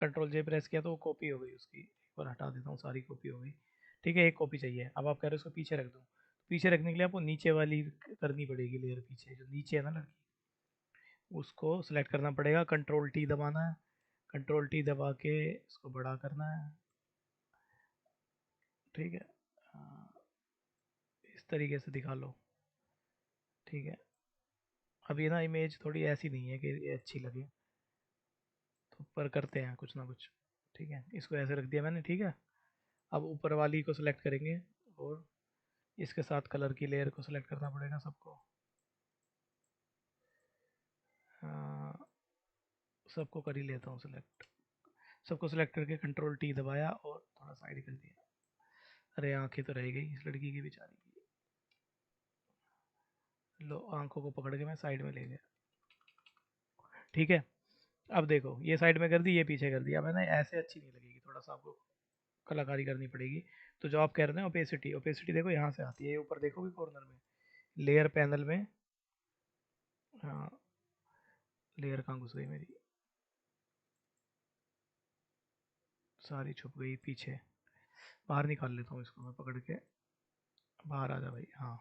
Control जे press किया तो वो कॉपी हो गई उसकी, एक बार हटा देता हूँ, सारी कॉपी हो गई। ठीक है, एक कॉपी चाहिए। अब आप कह रहे हो उसको पीछे रख दूँ, पीछे रखने के लिए आपको नीचे वाली करनी पड़ेगी लेयर, पीछे जो नीचे है ना लड़की, उसको सिलेक्ट करना पड़ेगा, कंट्रोल टी दबाना है, कंट्रोल टी दबा के इसको बड़ा करना है। ठीक है, हाँ, इस तरीके से दिखा लो। ठीक है, अब ये ना इमेज थोड़ी ऐसी नहीं है कि ये अच्छी लगे, तो पर करते हैं कुछ ना कुछ। ठीक है, इसको ऐसे रख दिया मैंने। ठीक है, अब ऊपर वाली को सिलेक्ट करेंगे और इसके साथ कलर की लेयर को सिलेक्ट करना पड़ेगा सबको। हाँ, सबको कर ही लेता हूँ सिलेक्ट। सबको सिलेक्ट करके कंट्रोल टी दबाया और थोड़ा साइड कर दिया। अरे आंखें तो रह गई इस लड़की की बेचारी की। लो, आंखों को पकड़ के मैं साइड में ले गया। ठीक है, अब देखो ये साइड में कर दी, ये पीछे कर दिया मैंने, ऐसे अच्छी नहीं लगेगी, थोड़ा सा आपको कलाकारी करनी पड़ेगी। तो जो आप कह रहे हो ना ओपेसिटी, ओपेसिटी देखो यहाँ से आती है, ये ऊपर देखोगे कॉर्नर में लेयर पैनल में। हाँ, लेयर कहाँ घुस गई मेरी, सारी छुप गई पीछे। बाहर निकाल लेता हूँ इसको मैं पकड़ के, बाहर आ जा भाई। हाँ,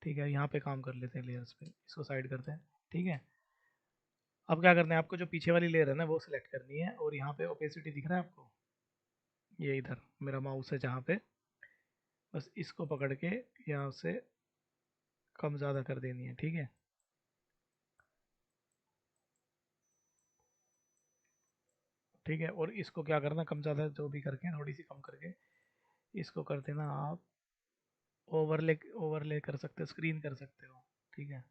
ठीक है, यहाँ पे काम कर लेते हैं लेयर्स पे, इसको साइड करते हैं। ठीक है, अब क्या करना है आपको, जो पीछे वाली लेयर है ना वो सिलेक्ट करनी है, और यहाँ पे ओपेसिटी दिख रहा है आपको, ये इधर मेरा माउस है जहाँ पे, बस इसको पकड़ के यहाँ से कम ज़्यादा कर देनी है। ठीक है, ठीक है, और इसको क्या करना, कम ज़्यादा जो भी करके थोड़ी सी कम करके इसको कर देना आप ओवरले, ओवरले कर सकते हो, स्क्रीन कर सकते हो। ठीक है,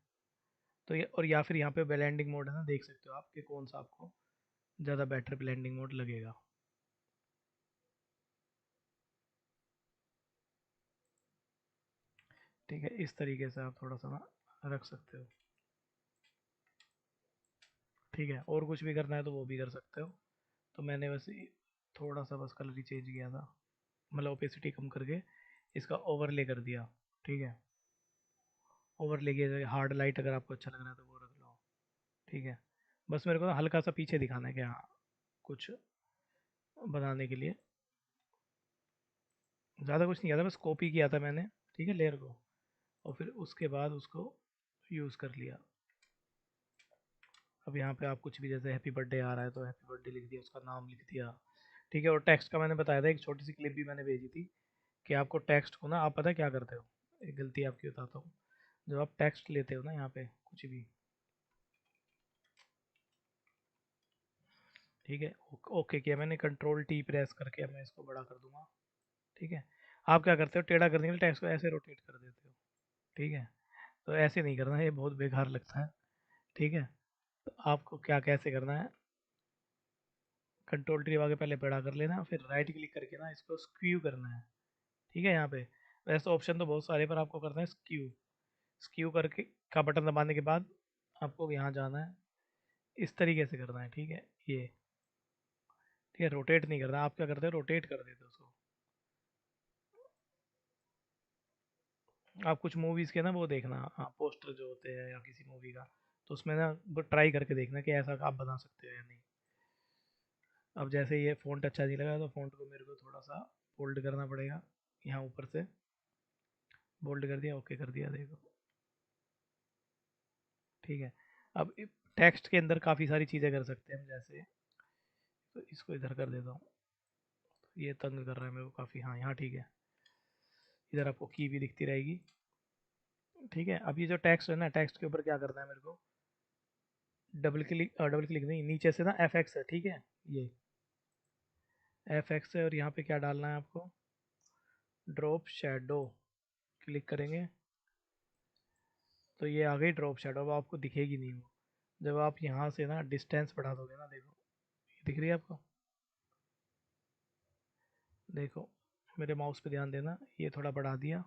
तो ये, और या फिर यहाँ पे ब्लेंडिंग मोड है ना, देख सकते हो आप कि कौन सा आपको ज़्यादा बेटर ब्लेंडिंग मोड लगेगा। ठीक है, इस तरीके से आप थोड़ा सा ना रख सकते हो। ठीक है, और कुछ भी करना है तो वो भी कर सकते हो। तो मैंने बस थोड़ा सा बस कलर ही चेंज किया था, मतलब ओपेसिटी कम करके इसका ओवरले कर दिया। ठीक है, ओवरले किया, हार्ड लाइट अगर आपको अच्छा लग रहा है तो वो रख लो। ठीक है, बस मेरे को ना हल्का सा पीछे दिखाना है कि हाँ कुछ बनाने के लिए, ज़्यादा कुछ नहीं किया था, बस कॉपी किया था मैंने। ठीक है, लेयर को, और फिर उसके बाद उसको यूज़ कर लिया। अब यहाँ पे आप कुछ भी, जैसे हैप्पी बर्थडे आ रहा है तो हैप्पी बर्थडे लिख दिया, उसका नाम लिख दिया। ठीक है, और टेक्स्ट का मैंने बताया था, एक छोटी सी क्लिप भी मैंने भेजी थी कि आपको टेक्स्ट को ना, आप पता है क्या करते हो, एक गलती आपकी बताता हूँ। जब आप टेक्स्ट लेते हो ना यहाँ पे कुछ भी, ठीक है, ओके किया मैंने, कंट्रोल टी प्रेस करके अब मैं इसको बड़ा कर दूंगा। ठीक है, आप क्या करते हो, टेढ़ा करने के लिए टेक्स्ट को ऐसे रोटेट कर देते हो। ठीक है, तो ऐसे नहीं करना, ये बहुत बेकार लगता है। ठीक है, तो आपको क्या कैसे करना है, कंट्रोल टी दबा के पहले बड़ा कर लेना, फिर राइट क्लिक करके ना इसको स्क्यू करना है। ठीक है, यहाँ पे वैसे तो ऑप्शन तो बहुत सारे, पर आपको करना है स्क्यू। स्क्यू करके का बटन दबाने के बाद आपको यहाँ जाना है, इस तरीके से करना है। ठीक है, ये, ठीक है, रोटेट नहीं करना, आप क्या करते हो, रोटेट कर देते हो उसको। आप कुछ मूवीज़ के ना वो देखना, हाँ, पोस्टर जो होते हैं या किसी मूवी का, तो उसमें ना वो ट्राई करके देखना कि ऐसा आप बना सकते हो या नहीं। अब जैसे ये फ़ॉन्ट अच्छा नहीं लगा तो फ़ॉन्ट को मेरे को थोड़ा सा बोल्ड करना पड़ेगा, यहाँ ऊपर से बोल्ड कर दिया, ओके कर दिया, देखो। ठीक है, अब टेक्स्ट के अंदर काफ़ी सारी चीज़ें कर सकते हैं हम, जैसे तो इसको इधर कर देता हूँ, ये तंग कर रहा है मेरे को काफ़ी। हाँ, यहाँ ठीक है, इधर आपको की भी दिखती रहेगी। ठीक है, अब ये जो टेक्स्ट है ना, टेक्स्ट के ऊपर क्या करना है मेरे को, डबल क्लिक नहीं, नीचे से ना एफ एक्स है। ठीक है, ये एफ एक्स है, और यहाँ पे क्या डालना है आपको, ड्रॉप शेडो, क्लिक करेंगे तो ये आ गई ड्रॉप शेडो। अब आपको दिखेगी नहीं वो, जब आप यहाँ से ना डिस्टेंस बढ़ा दोगे ना, देखो ये दिख रही है आपको, देखो मेरे माउस पे ध्यान देना, ये थोड़ा बढ़ा दिया।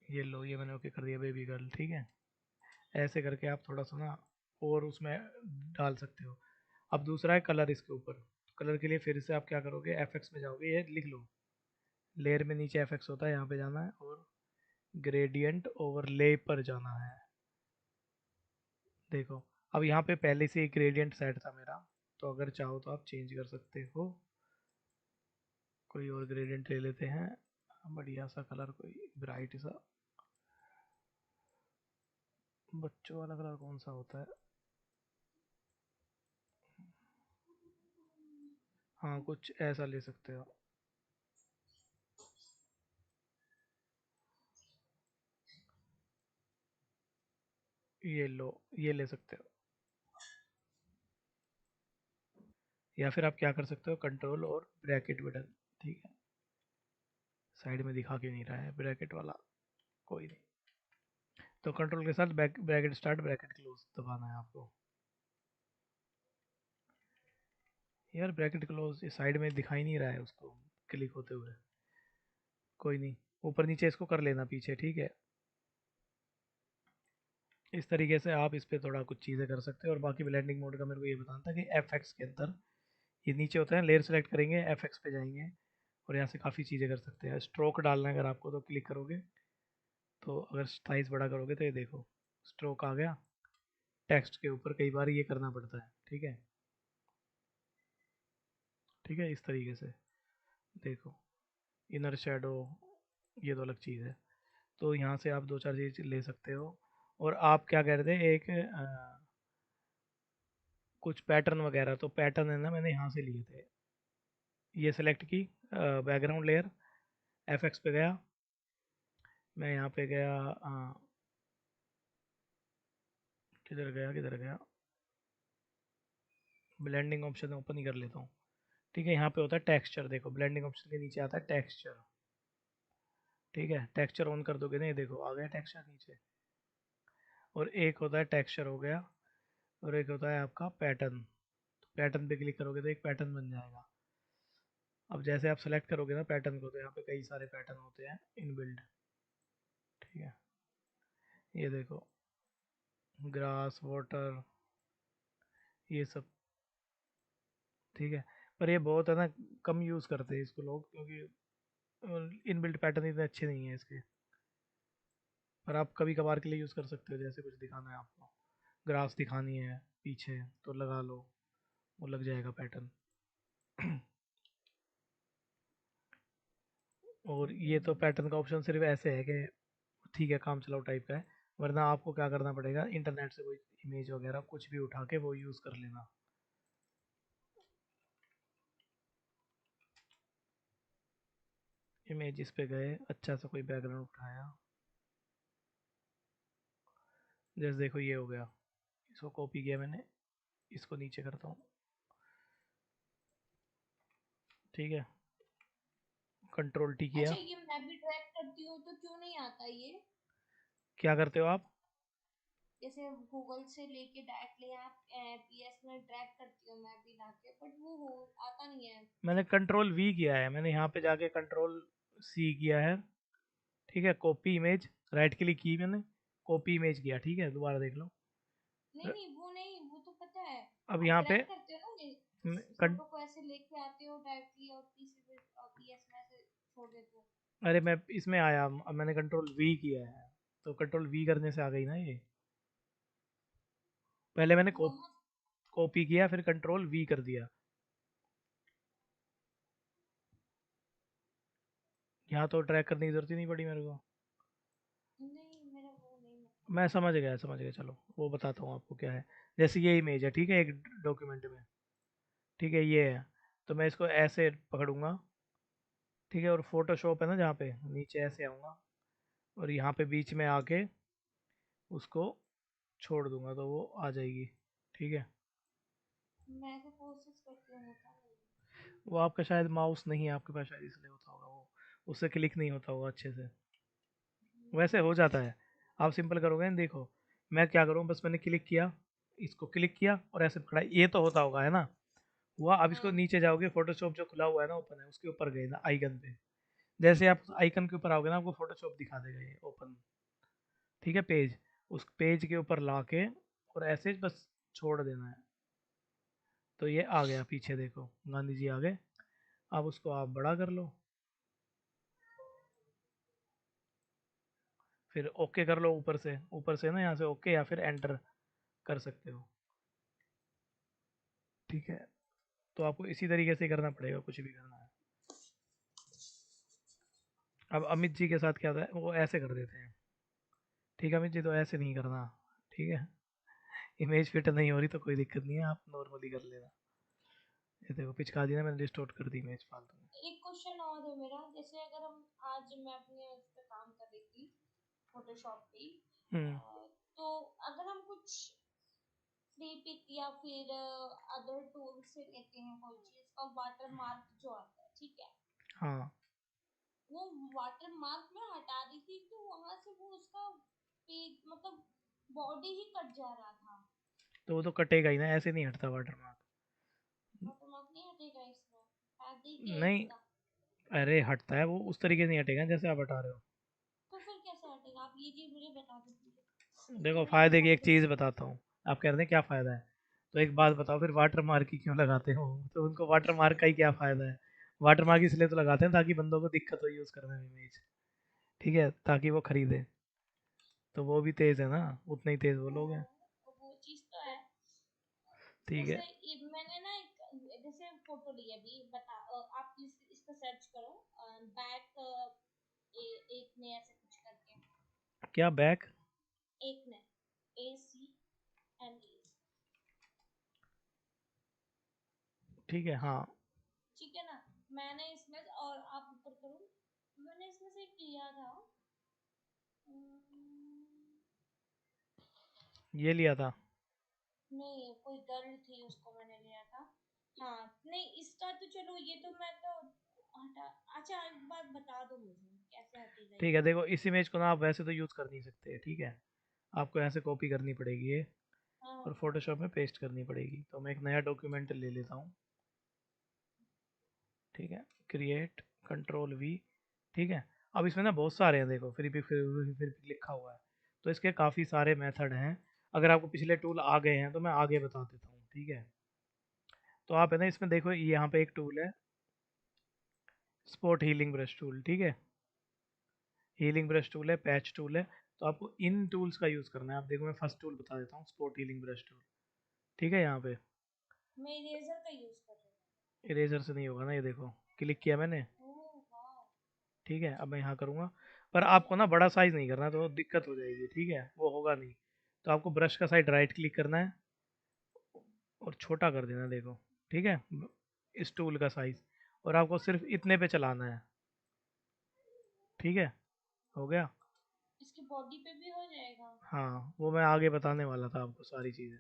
ये लो, ये मैंने ओके कर दिया, बेबी गर्ल। ठीक है, ऐसे करके आप थोड़ा सा ना और उसमें डाल सकते हो। अब दूसरा है कलर, इसके ऊपर कलर के लिए फिर से आप क्या करोगे, एफ एक्स में जाओगे, ये लिख लो, लेयर में नीचे एफ एक्स होता है, यहाँ पे जाना है और ग्रेडियंट ओवरले पर जाना है। देखो अब यहाँ पे पहले से एक ग्रेडियंट सेट था मेरा, तो अगर चाहो तो आप चेंज कर सकते हो, कोई और ग्रेडियंट ले लेते हैं, बढ़िया सा कलर, कोई ब्राइट सा। बच्चों वाला कलर कौन सा होता है? हाँ कुछ ऐसा ले सकते हो, ये लो, ये ले सकते हो। या फिर आप क्या कर सकते हो, कंट्रोल और ब्रैकेट बटन, ठीक है। साइड में दिखा क्यों नहीं रहा है ब्रैकेट वाला, कोई नहीं। तो कंट्रोल के साथ ब्रैकेट स्टार्ट ब्रैकेट क्लोज दबाना है आपको। यार ब्रैकेट क्लोज इस साइड में दिखाई नहीं रहा है उसको क्लिक होते हुए, कोई नहीं, ऊपर नीचे इसको कर लेना पीछे, ठीक है। इस तरीके से आप इस पे थोड़ा कुछ चीज़ें कर सकते हो। और बाकी ब्लेंडिंग मोड का मेरे को ये बताना था कि एफ एक्स के अंदर ये नीचे होता है, लेयर सेलेक्ट करेंगे, एफ एक्स पे जाएंगे और यहाँ से काफ़ी चीज़ें कर सकते हैं। स्ट्रोक डालना है अगर आपको, तो क्लिक करोगे, तो अगर साइज बड़ा करोगे तो ये देखो स्ट्रोक आ गया। टेक्स्ट के ऊपर कई बार ये करना पड़ता है, ठीक है। ठीक है, इस तरीके से देखो, इनर शेडो, ये तो अलग चीज़ है। तो यहाँ से आप दो चार चीज़ ले सकते हो। और आप क्या कह रहे थे, एक कुछ पैटर्न वगैरह, तो पैटर्न है ना, मैंने यहाँ से लिए थे, ये सेलेक्ट की, बैकग्राउंड लेयर, एफ एक्स पे गया, मैं यहाँ पे गया, किधर गया किधर गया, ब्लेंडिंग ऑप्शन ओपन ही कर लेता हूँ, ठीक है। यहाँ पे होता है टेक्सचर, देखो ब्लेंडिंग ऑप्शन के नीचे आता है टेक्सचर, ठीक है। टेक्सचर ऑन कर दोगे ना, ये देखो आ गया टेक्सचर नीचे। और एक होता है टेक्सचर हो गया, और एक होता है आपका पैटर्न, तो पैटर्न पे क्लिक करोगे तो एक पैटर्न बन जाएगा। अब जैसे आप सेलेक्ट करोगे ना पैटर्न को, तो यहाँ पे कई सारे पैटर्न होते हैं इनबिल्ड, ठीक है। ये देखो, ग्रास, वाटर, ये सब, ठीक है। पर ये बहुत है ना, कम यूज़ करते हैं इसको लोग, क्योंकि इनबिल्ट पैटर्न इतने अच्छे नहीं है इसके। पर आप कभी कभार के लिए यूज़ कर सकते हो, जैसे कुछ दिखाना है आपको, ग्रास दिखानी है पीछे, तो लगा लो, वो लग जाएगा पैटर्न। और ये तो पैटर्न का ऑप्शन सिर्फ ऐसे है कि ठीक है काम चलाओ टाइप का है, वरना आपको क्या करना पड़ेगा, इंटरनेट से कोई इमेज वगैरह कुछ भी उठा के वो यूज़ कर लेना। इमेज पे गए, अच्छा सा कोई बैकग्राउंड उठाया, जैसे देखो ये हो गया, इसको कॉपी किया मैंने, इसको नीचे करता हूँ, ठीक है, कंट्रोल टी किया। अच्छा, ये मैं भी ड्रैग करती हूँ तो क्यों नहीं आता ये? क्या करते हो आप? जैसे गूगल से लेके डायरेक्टली आप पीएस में ड्रैग करती हूँ मैं भी लाके, बट वो हो आता नहीं है। मैंने कंट्रोल वी किया है, मैंने यहाँ पे जाके कंट्रोल सी किया है, ठीक है। कॉपी इमेज, राइट क्लिक की मैंने, कॉपी इमेज किया, ठीक है, दोबारा देख लो। नहीं नहीं, वो नहीं, वो तो पता है। अब आप यहाँ पे ड्रैग करते हो ना, म- कं- फोटो को ऐसे लेके आते हो डायरेक्टली और पीसी पे पीएस में ऐसे छोड़ देते हो। अरे मैं इसमें आया, अब मैंने कंट्रोल वी किया है, तो कंट्रोल वी करने से आ गई ना ये। पहले मैंने वहाँ कॉपी किया, फिर कंट्रोल वी कर दिया। यहाँ तो ट्रैक करने की जरूरत ही नहीं पड़ी मेरे को। नहीं, मेरा वो नहीं है। मैं समझ गया समझ गया, चलो वो बताता हूँ आपको क्या है। जैसे ये इमेज है, ठीक है, एक डॉक्यूमेंट में, ठीक है, ये है, तो मैं इसको ऐसे पकड़ूंगा, ठीक है। और फोटोशॉप है ना जहाँ पे, नीचे ऐसे आऊँगा, और यहाँ पे बीच में आके उसको छोड़ दूंगा, तो वो आ जाएगी, ठीक है। मैं ऐसे कोशिश करती हूँ, होता नहीं वो आपका शायद माउस नहीं है आपके पास, शायद इसलिए होता होगा वो, उससे क्लिक नहीं होता होगा अच्छे से। वैसे हो जाता है, आप सिंपल करोगे ना, देखो मैं क्या करूँ, बस मैंने क्लिक किया, इसको क्लिक किया और ऐसे पकड़ा, ये तो होता होगा है ना, हुआ। अब है। इसको हाँ। नीचे जाओगे, फोटोशॉप जो खुला हुआ है ना, ओपन है, उसके ऊपर गए ना आइकन पे, जैसे आप आइकन के ऊपर आओगे ना, आपको फोटोशॉप दिखा देगा ये ओपन, ठीक है, पेज, उस पेज के ऊपर लाके और ऐसे बस छोड़ देना है, तो ये आ गया पीछे, देखो गांधी जी आ गए। अब उसको आप बड़ा कर लो, फिर ओके कर लो ऊपर से ना, यहाँ से ओके, या फिर एंटर, कर सकते हो, ठीक है। तो आपको इसी तरीके से करना पड़ेगा कुछ भी करना है। अब अमित जी के साथ क्या था, वो ऐसे कर देते हैं, ठीक है अमित जी, तो ऐसे नहीं करना, ठीक है। इमेज फिट नहीं हो रही तो कोई दिक्कत नहीं है, आप नॉर्मली कर लेना। ये देखो पिचका दी ना मैंने, डिस्टोर्ट कर दी इमेज फालतू में। एक क्वेश्चन और है मेरा, जैसे अगर हम आज मैं अपने उस पे काम कर रही थी फोटोशॉप पे, हम्म। तो अगर हम कुछ फ्री पिक या फिर अदर टूल से लेते हैं कोई चीज का वाटर मार्क जो आता है, ठीक है, हाँ, वो वाटर मार्क में हटा दी थी तो वहां से वो उसका मतलब बॉडी ही कट जा रहा था। तो वो तो कटेगा ही ना, ऐसे नहीं हटता वाटर मार्क। वाटर मार्क नहीं हटेगा इसमें, फायदा ही क्या है नहीं, इसका? अरे हटता है वो, उस तरीके से नहीं हटेगा जैसे आप हटा रहे हो। तो फिर कैसे हटेगा? आप ये चीज मुझे बता दीजिए, देखो क्योंकि मुझे फायदे की बहुत एक चीज़ बताता हूँ, आप कह रहे हैं क्या फ़ायदा है, तो एक बात बताओ फिर वाटर मार्क ही क्यों लगाते हो, तो उनको वाटर मार्क का ही क्या फ़ायदा है। वाटर मार्क इसलिए तो लगाते हैं ताकि बंदों को दिक्कत हो यूज़ करने में इमेज, ठीक है, ताकि वो खरीदे। तो वो भी तेज़ है ना, उतने ही तेज़ वो लोग हैं। वो चीज तो है। ठीक जैसे है। मैंने ना एक जैसे फोटो ली अभी, बता आप इस पे सर्च करो, बैक एक ने ऐसे कुछ करके, क्या बैक? एक ने, ACNE, ठीक है, हाँ। ठीक है ना? मैंने इसमें और आप ऊपर करो, मैंने इसमें से किया था, ये लिया था। नहीं कोई गर्ल थी उसको मैंने लिया था। हाँ, नहीं इसका तो चलो, ये तो मैं तो हटा। अच्छा एक बात बता दो मुझे, कैसे हटेगा ठीक ये? है, देखो इस इमेज को ना आप वैसे तो यूज़ कर नहीं सकते, ठीक है। आपको ऐसे कॉपी करनी पड़ेगी ये, हाँ और फोटोशॉप में पेस्ट करनी पड़ेगी। तो मैं एक नया डॉक्यूमेंट ले लेता हूँ, ठीक है। क्रिएट, कंट्रोल वी, ठीक है। अब इसमें ना बहुत सारे हैं, देखो फिर लिखा हुआ है, तो इसके काफ़ी सारे मेथड हैं। अगर आपको पिछले टूल आ गए हैं तो मैं आगे बता देता हूँ, ठीक है। तो आप है ना इसमें देखो, ये यहाँ पे एक टूल है, स्पॉट हीलिंग ब्रश टूल, ठीक है। हीलिंग ब्रश टूल है, पैच टूल है। तो आपको इन टूल्स का यूज़ करना है। आप देखो मैं फर्स्ट टूल बता देता हूँ, स्पॉट हीलिंग ब्रश टूल, ठीक है। यहाँ पे मैं इरेजर का यूज कर रही इरेजर से नहीं होगा ना, ये देखो क्लिक किया मैंने, हूँ। ओह वाह। ठीक है। अब मैं यहाँ करूँगा, पर आपको ना बड़ा साइज़ नहीं करना, तो दिक्कत हो जाएगी, ठीक है, वो होगा नहीं। तो आपको ब्रश का साइड राइट क्लिक करना है और छोटा कर देना, देखो, ठीक है, इस टूल का साइज़, और आपको सिर्फ इतने पे चलाना है, ठीक है, हो गया। इसकी बॉडी पे भी हो जाएगा? हाँ, वो मैं आगे बताने वाला था आपको सारी चीज़ें,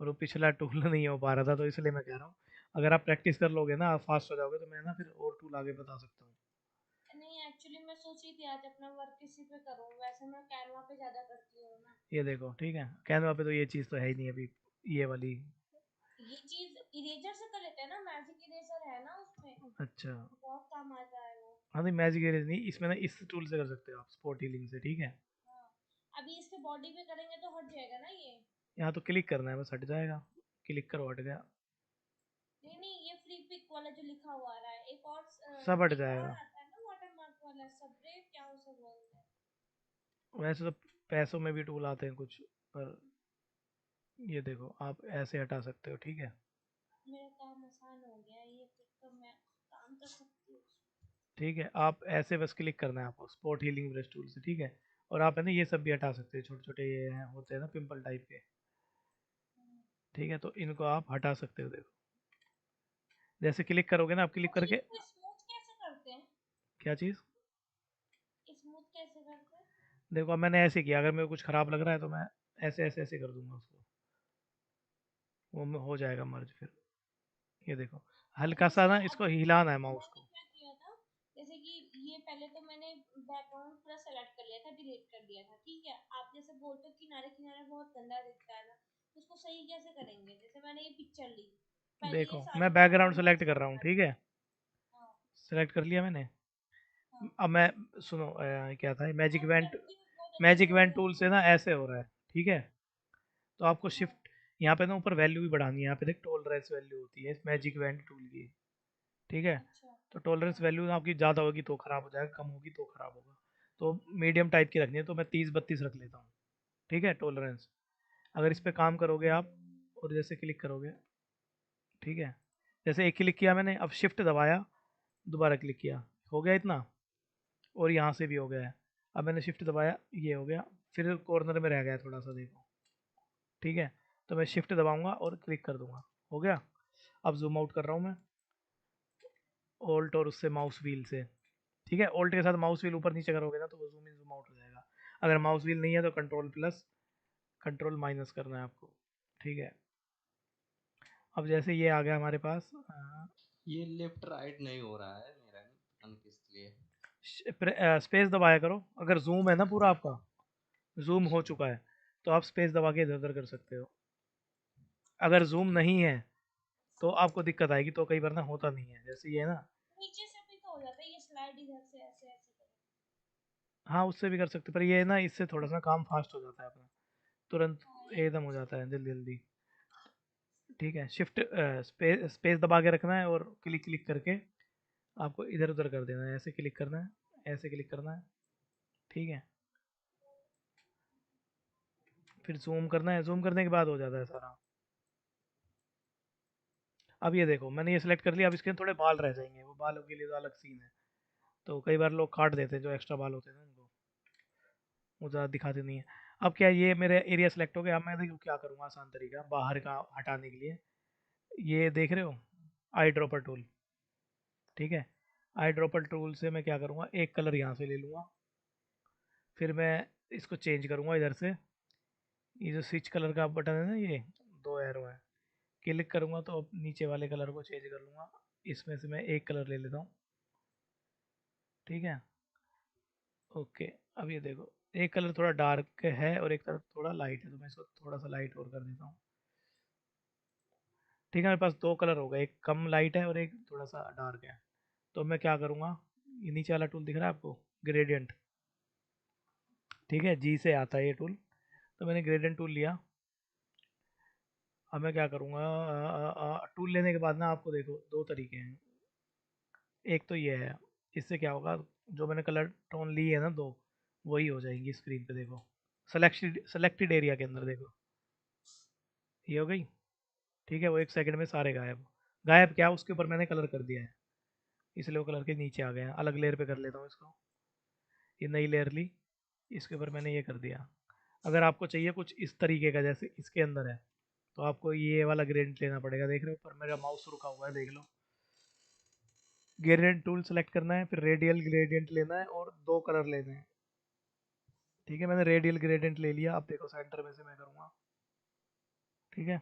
और वो पिछला टूल नहीं हो पा रहा था, तो इसलिए मैं कह रहा हूँ अगर आप प्रैक्टिस कर लोगे ना, आप फास्ट हो जाओगे, तो मैं ना फिर और टूल आगे बता सकता हूँ। नहीं एक्चुअली मैं सोची थी आज अपना वर्क इसी पे करूँ, वैसे मैं कैनवा पे ज्यादा करती हूँ ना। ये देखो, ठीक है, कैनवा पे तो ये चीज़ तो है ही नहीं अभी, ये वाली। ये चीज इरेजर से कर लेते हैं ना, मैजिक इरेजर है ना उसमें, अच्छा। बहुत काम आता है वो। हाँ, नहीं मैजिक इरेज नहीं, इसमें ना इस टूल से कर सकते हो आप, स्पॉट हीलिंग से, ठीक है। हाँ, अभी इसके बॉडी पे करेंगे तो हट जाएगा ना ये? यहाँ तो क्लिक करना है, बस हट जाएगा। क्लिक करो, हट गया। नहीं नहीं, ये फ्री पिक वाला जो लिखा हुआ आ रहा है, सब हट एक और जाएगा। आता है ना वाटर मार्क वाला, सबरे क्या उसे बोलते हैं? वैसे तो पैसों में भी टूल आते हैं कुछ, पर ये देखो आप ऐसे हटा सकते हो, ठीक है। मेरा काम आसान हो गया, ये फिर तो मैं काम कर सकती हूँ। ठीक है, आप ऐसे बस क्लिक करना है आपको स्पॉट हीलिंग ब्रश टूल से, ठीक है। और आप है ना ये सब भी हटा सकते हो, छोटे छोटे ये होते हैं ना पिंपल टाइप के, ठीक है। तो इनको आप हटा सकते हो, देखो जैसे क्लिक करोगे ना, आप क्लिक अच्छा, करके। इसको स्मूथ कैसे करते हैं? क्या चीज़? स्मूथ कैसे करते हैं? देखो अब मैंने ऐसे किया, अगर मेरे को कुछ ख़राब लग रहा है तो मैं ऐसे ऐसे ऐसे कर दूंगा उसको, हो जाएगा मर्ज फिर। ये देखो, हल्का सा जैसे ना इसको अभी हिलाना है माउस मैंने को। क्या किया था, जैसे कि ये पहले तो मैंने बैकग्राउंड पूरा सेलेक्ट कर लिया था, डिलीट कर दिया था, ठीक है। आप जैसे बोलते हो किनारे किनारे बहुत गंदा दिखता है ना, तो उसको सही कैसे करेंगे? जैसे मैंने ये पिक्चर ली, पहले ये देखो सारी मैं बैकग्राउंड बैकग्राउंड मैं सेलेक्ट कर रहा साफ हूँ, कर ठीक दूँ। है। हाँ सेलेक्ट कर लिया मैंने। हाँ। अब मैं, सुनो क्या था, मैजिक मैं इवेंट, करती हूँ बहुत अच्छे मैजिक से हो इवेंट टूल जाता से है। ना ऐसे हो रहा है, ठीक है। तो आपको हाँ शिफ्ट, यहाँ पे ना ऊपर वैल्यू भी बढ़ानी है, यहाँ पे देख टॉलरेंस वैल्यू होती है इस मैजिक इवेंट टूल की, ठीक है। अच्छा। तो टॉलरेंस हाँ वैल्यू आपकी ज़्यादा होगी तो ख़राब हो जाएगा, कम होगी तो ख़राब होगा। तो मीडियम टाइप की रखनी है, तो मैं 30-32 रख लेता हूँ, ठीक है, टॉलरेंस। अगर इस पे काम करोगे आप और जैसे क्लिक करोगे, ठीक है, जैसे एक क्लिक किया मैंने, अब शिफ्ट दबाया, दोबारा क्लिक किया, हो गया इतना, और यहाँ से भी हो गया है। अब मैंने शिफ्ट दबाया, ये हो गया, फिर कॉर्नर में रह गया थोड़ा सा, देखो, ठीक है। तो मैं शिफ्ट दबाऊंगा और क्लिक कर दूंगा, हो गया। अब जूम आउट कर रहा हूँ मैं, ऑल्ट और उससे माउस व्हील से, ठीक है। ऑल्ट के साथ माउस व्हील ऊपर नीचे करोगे ना तो वो जूम इन जूम आउट हो जाएगा। अगर माउस व्हील नहीं है तो कंट्रोल प्लस कंट्रोल माइनस करना है आपको, ठीक है। अब जैसे ये आ गया हमारे पास, ये लेफ्ट राइट नहीं हो रहा है मेरा, पता नहीं किस लिए। स्पेस दबाया करो। अगर जूम है ना पूरा आपका, जूम हो चुका है, तो आप स्पेस दबा के इधर उधर कर सकते हो। अगर जूम नहीं है तो आपको दिक्कत आएगी, तो कई बार ना होता नहीं है, जैसे ये है ना। नीचे से भी तो हो जाता है ये स्लाइड, इधर से ऐसे ऐसे करो। हाँ, उससे भी कर सकते हो, पर ये है ना, इससे थोड़ा सा काम फास्ट हो जाता है अपना, तुरंत हाँ ये एकदम हो जाता है जल्दी जल्दी, ठीक है। शिफ्ट स्पेस स्पेस दबा के रखना है और क्लिक क्लिक करके आपको इधर उधर कर देना है, ऐसे क्लिक करना है, ऐसे क्लिक करना है, ठीक है। फिर जूम करना है, जूम करने के बाद हो जाता है सारा। अब ये देखो, मैंने ये सिलेक्ट कर लिया, अब इसके थोड़े बाल रह जाएंगे, वो बालों के लिए तो अलग सीन है। तो कई बार लोग काट देते हैं जो एक्स्ट्रा बाल होते हैं ना उनको, वो ज़्यादा दिखाते नहीं है। अब क्या, ये मेरे एरिया सेलेक्ट हो गया। अब मैं देखो क्या करूँगा, आसान तरीका बाहर का हटाने के लिए, ये देख रहे हो, आई ड्रॉपर टूल, ठीक है। आई ड्रॉपर टूल से मैं क्या करूँगा, एक कलर यहाँ से ले लूँगा, फिर मैं इसको चेंज करूँगा इधर से। ये जो स्विच कलर का बटन है ना, ये दो एरो है, क्लिक करूँगा तो अब नीचे वाले कलर को चेंज कर लूँगा। इसमें से मैं एक कलर ले लेता हूँ, ठीक है। ओके, अब ये देखो, एक कलर थोड़ा डार्क है और एक कलर थोड़ा लाइट है, तो मैं इसको थोड़ा सा लाइट और कर देता हूँ, ठीक है। मेरे पास दो कलर हो गए, एक कम लाइट है और एक थोड़ा सा डार्क है। तो मैं क्या करूँगा, ये नीचे वाला टूल दिख रहा है आपको, ग्रेडियंट, ठीक है, जी से आता है ये टूल। तो मैंने ग्रेडियंट टूल लिया। अब मैं क्या करूँगा, टूल लेने के बाद ना आपको देखो दो तरीके हैं। एक तो ये है, इससे क्या होगा, जो मैंने कलर टोन ली है ना दो, वही हो जाएंगी स्क्रीन पे, देखो, सेलेक्टेड एरिया के अंदर देखो, ये हो गई, ठीक है। वो एक सेकंड में सारे गायब। गायब क्या, उसके ऊपर मैंने कलर कर दिया है, इसलिए वो कलर के नीचे आ गए हैं। अलग लेयर पे कर लेता हूँ इसको, ये नई लेयर ली, इसके ऊपर मैंने ये कर दिया। अगर आपको चाहिए कुछ इस तरीके का जैसे इसके अंदर है, तो आपको ये वाला ग्रेडियंट लेना पड़ेगा। देख रहे हो ऊपर मेरा माउस रुका हुआ है, देख लो। ग्रेडियंट टूल सेलेक्ट करना है, फिर रेडियल ग्रेडियंट लेना है और दो कलर लेने हैं, ठीक है। मैंने रेडियल ग्रेडियंट ले लिया। अब देखो सेंटर में से मैं करूँगा, ठीक है।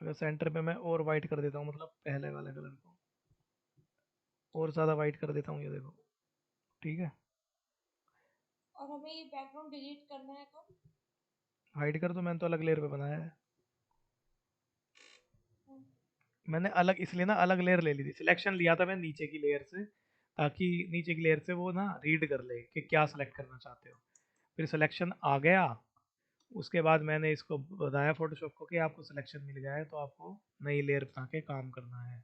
अगर सेंटर पे मैं और वाइट कर देता हूँ, मतलब पहले वाले कलर को और ज़्यादा वाइट कर देता हूँ, ये देखो, ठीक है। और हमें ये बैकग्राउंड डिलीट करना है तो हाइड कर दो, मैंने तो अलग लेयर पे बनाया है। हम्म, मैंने अलग इसलिए ना अलग लेयर ले ली थी, सिलेक्शन लिया था मैं नीचे की लेयर से, ताकि नीचे की लेयर से वो ना रीड कर ले कि क्या सेलेक्ट करना चाहते हो। फिर सिलेक्शन आ गया, उसके बाद मैंने इसको बताया फोटोशॉप को कि आपको सिलेक्शन मिल गया है, तो आपको नई लेयर बना के काम करना है।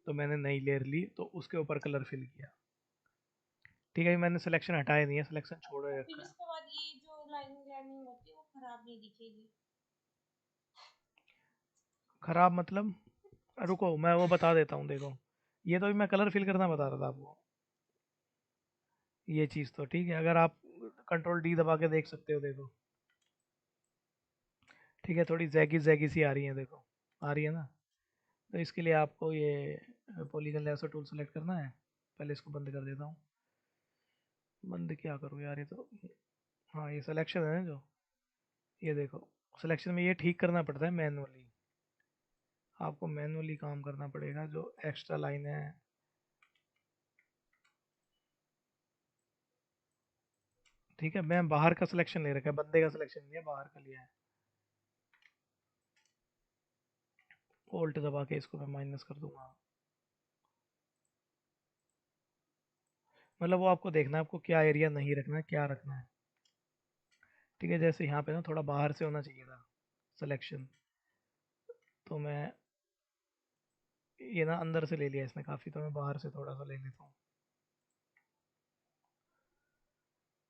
तो मैंने नई लेयर ली, तो उसके ऊपर कलर फिल किया, ठीक है। मैंने सिलेक्शन हटाया नहीं है, सिलेक्शन छोड़ और फिर रखा है। इसके बाद ये जो लाइनिंग लाइनिंग होती है वो खराब नहीं दिखेगी। खराब मतलब, रुको मैं वो बता देता हूँ, देखो, ये तो अभी मैं कलर फिल करना बता रहा था आपको, ये चीज़ तो ठीक है। अगर आप कंट्रोल डी दबा के देख सकते हो, देखो, ठीक है, थोड़ी जैगी जैगी सी आ रही है, देखो, आ रही है ना। तो इसके लिए आपको ये पॉलीगन लेसर टूल सेलेक्ट करना है। पहले इसको बंद कर देता हूँ। बंद क्या करूँ यार, ये तो, हाँ, ये सिलेक्शन है ना जो, ये देखो, सिलेक्शन में ये ठीक करना पड़ता है मैनुअली, आपको मैनुअली काम करना पड़ेगा। जो एक्स्ट्रा लाइन है, ठीक है, मैं बाहर का सिलेक्शन ले रखा है, बंदे का सिलेक्शन नहीं है, बाहर का लिया है। ऑल्ट दबा के इसको मैं माइनस कर दूंगा। मतलब वो आपको देखना है, आपको क्या एरिया नहीं रखना है, क्या रखना है, ठीक है। जैसे यहाँ पे ना थोड़ा बाहर से होना चाहिए था सिलेक्शन, तो मैं ये ना अंदर से ले लिया इसने काफ़ी, तो मैं बाहर से थोड़ा सा ले लेता हूँ।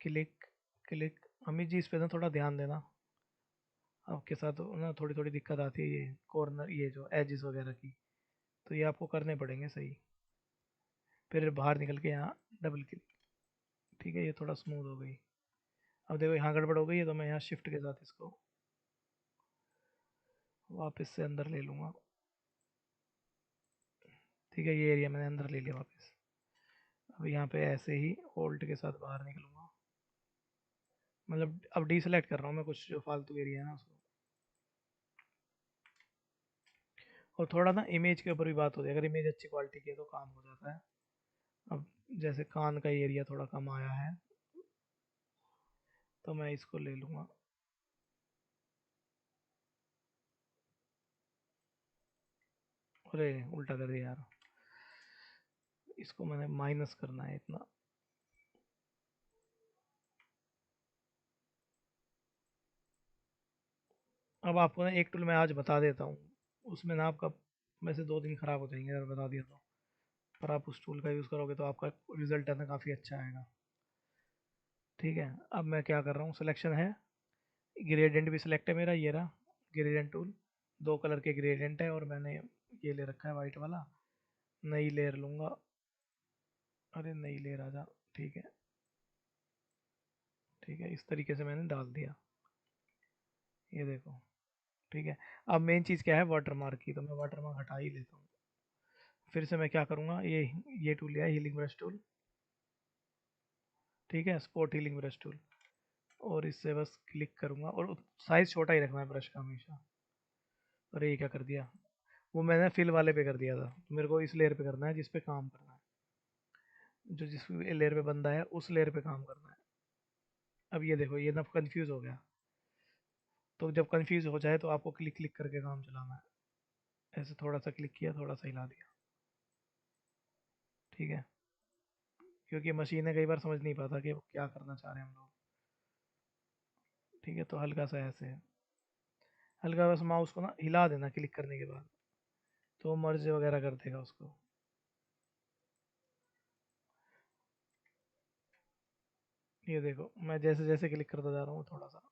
क्लिक क्लिक, अमित जी इस पे ना थोड़ा ध्यान देना, आपके साथ ना थोड़ी थोड़ी दिक्कत आती है ये कॉर्नर, ये जो एजेस वगैरह की, तो ये आपको करने पड़ेंगे सही। फिर बाहर निकल के यहाँ डबल क्लिक, ठीक है, ये थोड़ा स्मूथ हो गई। अब देखो यहाँ गड़बड़ हो गई है, तो मैं यहाँ शिफ्ट के साथ इसको वापस से अंदर ले लूँगा। ठीक है, ये एरिया मैंने अंदर ले लिया वापस। अब यहाँ पे ऐसे ही होल्ड के साथ बाहर निकलूँगा, मतलब अब डीसेलेक्ट कर रहा हूँ मैं कुछ जो फालतू एरिया है ना उसको। और थोड़ा ना इमेज के ऊपर भी बात होती है, अगर इमेज अच्छी क्वालिटी की है तो काम हो जाता है। अब जैसे कान का एरिया थोड़ा कम आया है, तो मैं इसको ले लूँगा। अरे उल्टा कर दिया यार, इसको मैंने माइनस करना है इतना। अब आपको ना एक टूल मैं आज बता देता हूँ, उसमें ना आपका वैसे 2 दिन खराब हो जाएंगे अगर बता दिया तो, पर आप उस टूल का यूज़ करोगे तो आपका रिजल्ट है ना काफ़ी अच्छा आएगा। ठीक है, अब मैं क्या कर रहा हूँ, सिलेक्शन है, ग्रेडियंट भी सिलेक्ट है मेरा, ये रहा ग्रेडियंट टूल, 2 कलर के ग्रेडियंट है और मैंने ये ले रखा है वाइट वाला। नई लेयर लूँगा, अरे नई लेयर आ जा, ठीक है, ठीक है, इस तरीके से मैंने डाल दिया, ये देखो। ठीक है, अब मेन चीज़ क्या है, वाटर मार्क की, तो मैं वाटर मार्क हटा ही लेता हूँ। फिर से मैं क्या करूँगा, ये टूल लिया है, हीलिंग ब्रश टूल। ठीक है, स्पॉट हीलिंग ब्रश टूल, और इससे बस क्लिक करूँगा, और साइज़ छोटा ही रखना है ब्रश का हमेशा। अरे ये क्या कर दिया, वो मैंने फिल वाले पे कर दिया था, तो मेरे को इस लेयर पे करना है जिस पे काम करना है, जो जिस लेयर पे बंदा है उस लेयर पे काम करना है। अब ये देखो, ये ना कंफ्यूज हो गया, तो जब कंफ्यूज हो जाए तो आपको क्लिक क्लिक करके काम चलाना है, ऐसे थोड़ा सा क्लिक किया, थोड़ा सा हिला दिया। ठीक है, क्योंकि मशीनें कई बार समझ नहीं पाता कि वो क्या करना चाह रहे हैं हम लोग। ठीक है, तो हल्का सा ऐसे, हल्का बस माउस को ना हिला देना क्लिक करने के बाद, तो मर्ज वगैरह कर देगा उसको। ये देखो, मैं जैसे जैसे क्लिक करता जा रहा हूँ थोड़ा सा,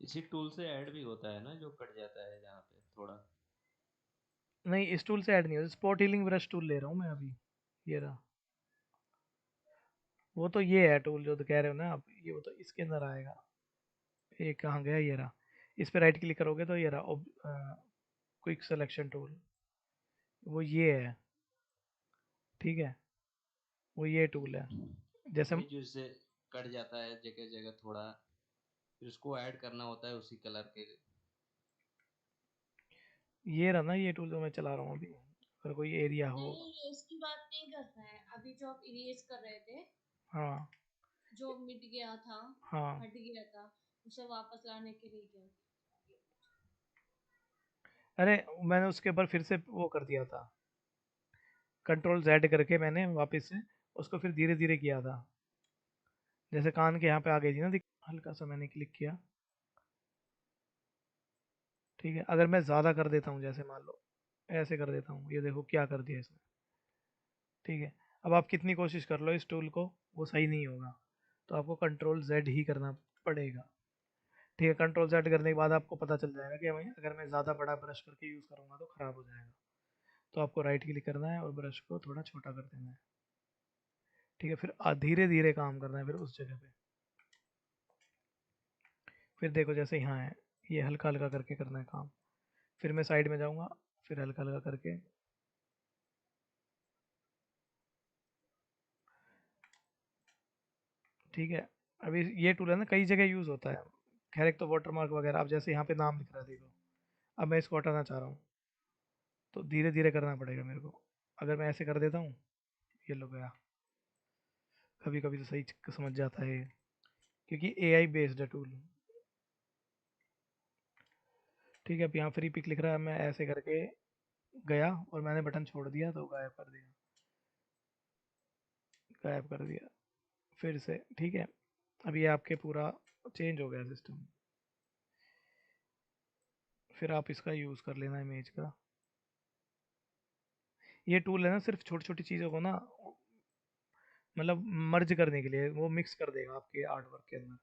इसी टूल से ऐड भी होता है ना, जो कट जाता है जहाँ पे थोड़ा। नहीं इस टूल से ऐड नहीं हो, स्पॉट हीलिंग ब्रश टूल ले रहा हूँ मैं अभी, ये रहा। वो तो ये है टूल जो तो कह रहे हो ना आप, ये वो तो इसके अंदर आएगा। ये कहाँ गया, ये रहा, इस पे राइट क्लिक करोगे तो ये रहा, क्विक सिलेक्शन टूल, वो ये है। ठीक है, वो ये टूल है, जैसे वही जो इससे कट जाता है जगह जगह थोड़ा, फिर उसको ऐड करना होता है उसी कलर के। ये रहा ना ये टूल जो मैं चला रहा हूँ अभी, अगर कोई एरिया हो। नहीं, ये इसकी बात नहीं कर रहा है, अभी जो आप इरेज कर रहे थे, हाँ जो मिट गया था, हाँ, हट गया था, उसे वापस लाने के लिए क्या किया? अरे मैंने उसके ऊपर फिर से वो कर दिया था, कंट्रोल जेड करके मैंने वापस से उसको फिर धीरे धीरे किया था, जैसे कान के यहाँ पे आ गई थी ना हल्का सा मैंने क्लिक किया। ठीक है, अगर मैं ज़्यादा कर देता हूँ, जैसे मान लो ऐसे कर देता हूँ, ये देखो क्या कर दिया इसने। ठीक है, अब आप कितनी कोशिश कर लो इस टूल को, वो सही नहीं होगा, तो आपको कंट्रोल जेड ही करना पड़ेगा। ठीक है, कंट्रोल जेड करने के बाद आपको पता चल जाएगा कि भाई अगर मैं ज़्यादा बड़ा ब्रश करके यूज़ करूँगा तो ख़राब हो जाएगा, तो आपको राइट क्लिक करना है और ब्रश को थोड़ा छोटा कर देना है। ठीक है, फिर धीरे धीरे काम करना है फिर उस जगह पे। फिर देखो जैसे यहाँ है, ये हल्का हल्का करके करना है काम, फिर मैं साइड में जाऊँगा, फिर हल्का हल्का करके। ठीक है, अभी ये टूल है ना कई जगह यूज़ होता है। खैर एक तो वाटर मार्क वगैरह, अब जैसे यहाँ पे नाम लिख रहा है देखो, अब मैं इसको हटाना चाह रहा हूँ, तो धीरे धीरे करना पड़ेगा मेरे को। अगर मैं ऐसे कर देता हूँ, ये लो गया, कभी कभी तो सही समझ जाता है ये, क्योंकि एआई बेस्ड है टूल। ठीक है, अब यहाँ फ्री पिक लिख रहा है, मैं ऐसे करके गया और मैंने बटन छोड़ दिया तो गायब कर दिया, गायब कर दिया फिर से। ठीक है, अब ये आपके पूरा चेंज हो गया सिस्टम, फिर आप इसका यूज़ कर लेना इमेज का। ये टूल है ना सिर्फ छोटी छोटी चीज़ों को ना मतलब मर्ज करने के लिए, वो मिक्स कर देगा आपके आर्ट वर्क के अंदर।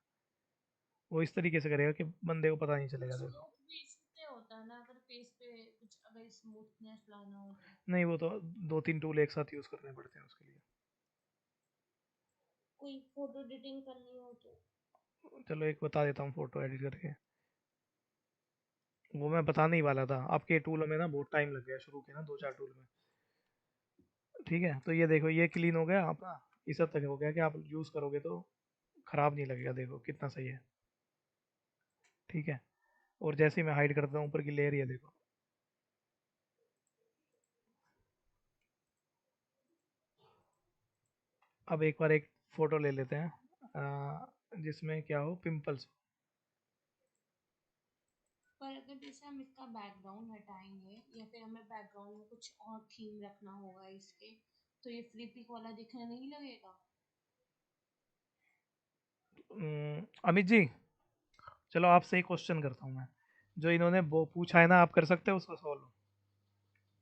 वो इस तरीके से करेगा कि बंदे को पता नहीं चलेगा, देखो। स्मूथ भी इससे होता है ना, अगर फेस पे कुछ अगर स्मूथनेस लाना हो तो। नहीं, वो तो 2-3 टूल एक साथ यूज़ करने पड़ते हैं उसके लिए। कोई फोटो एडिटिंग करनी हो तो। चलो एक बता देता हूँ फ़ोटो एडिट करके। वो मैं बताने ही वाला था, आपके टूलों में ना बहुत टाइम लग गया शुरू के ना 2-4 टूल में। ठीक है, तो ये देखो ये क्लीन हो गया आपका। इस हद तक हो गया कि आप यूज़ करोगे तो ख़राब नहीं लगेगा, देखो कितना सही है। ठीक है, और जैसे ही मैं हाइड करता हूँ ऊपर की लेयर, ये देखो। अब एक बार एक फ़ोटो ले लेते हैं जिसमें क्या हो, पिंपल्स। पर अगर जैसे हम इसका बैकग्राउंड हटाएंगे या फिर हमें बैकग्राउंड में कुछ और थीम रखना होगा इसके, तो ये फ्री पिक वाला दिखने नहीं लगेगा? अमित जी, चलो आपसे एक क्वेश्चन करता हूँ मैं। जो इन्होंने वो पूछा है ना, आप कर सकते हो उसको सॉल्व?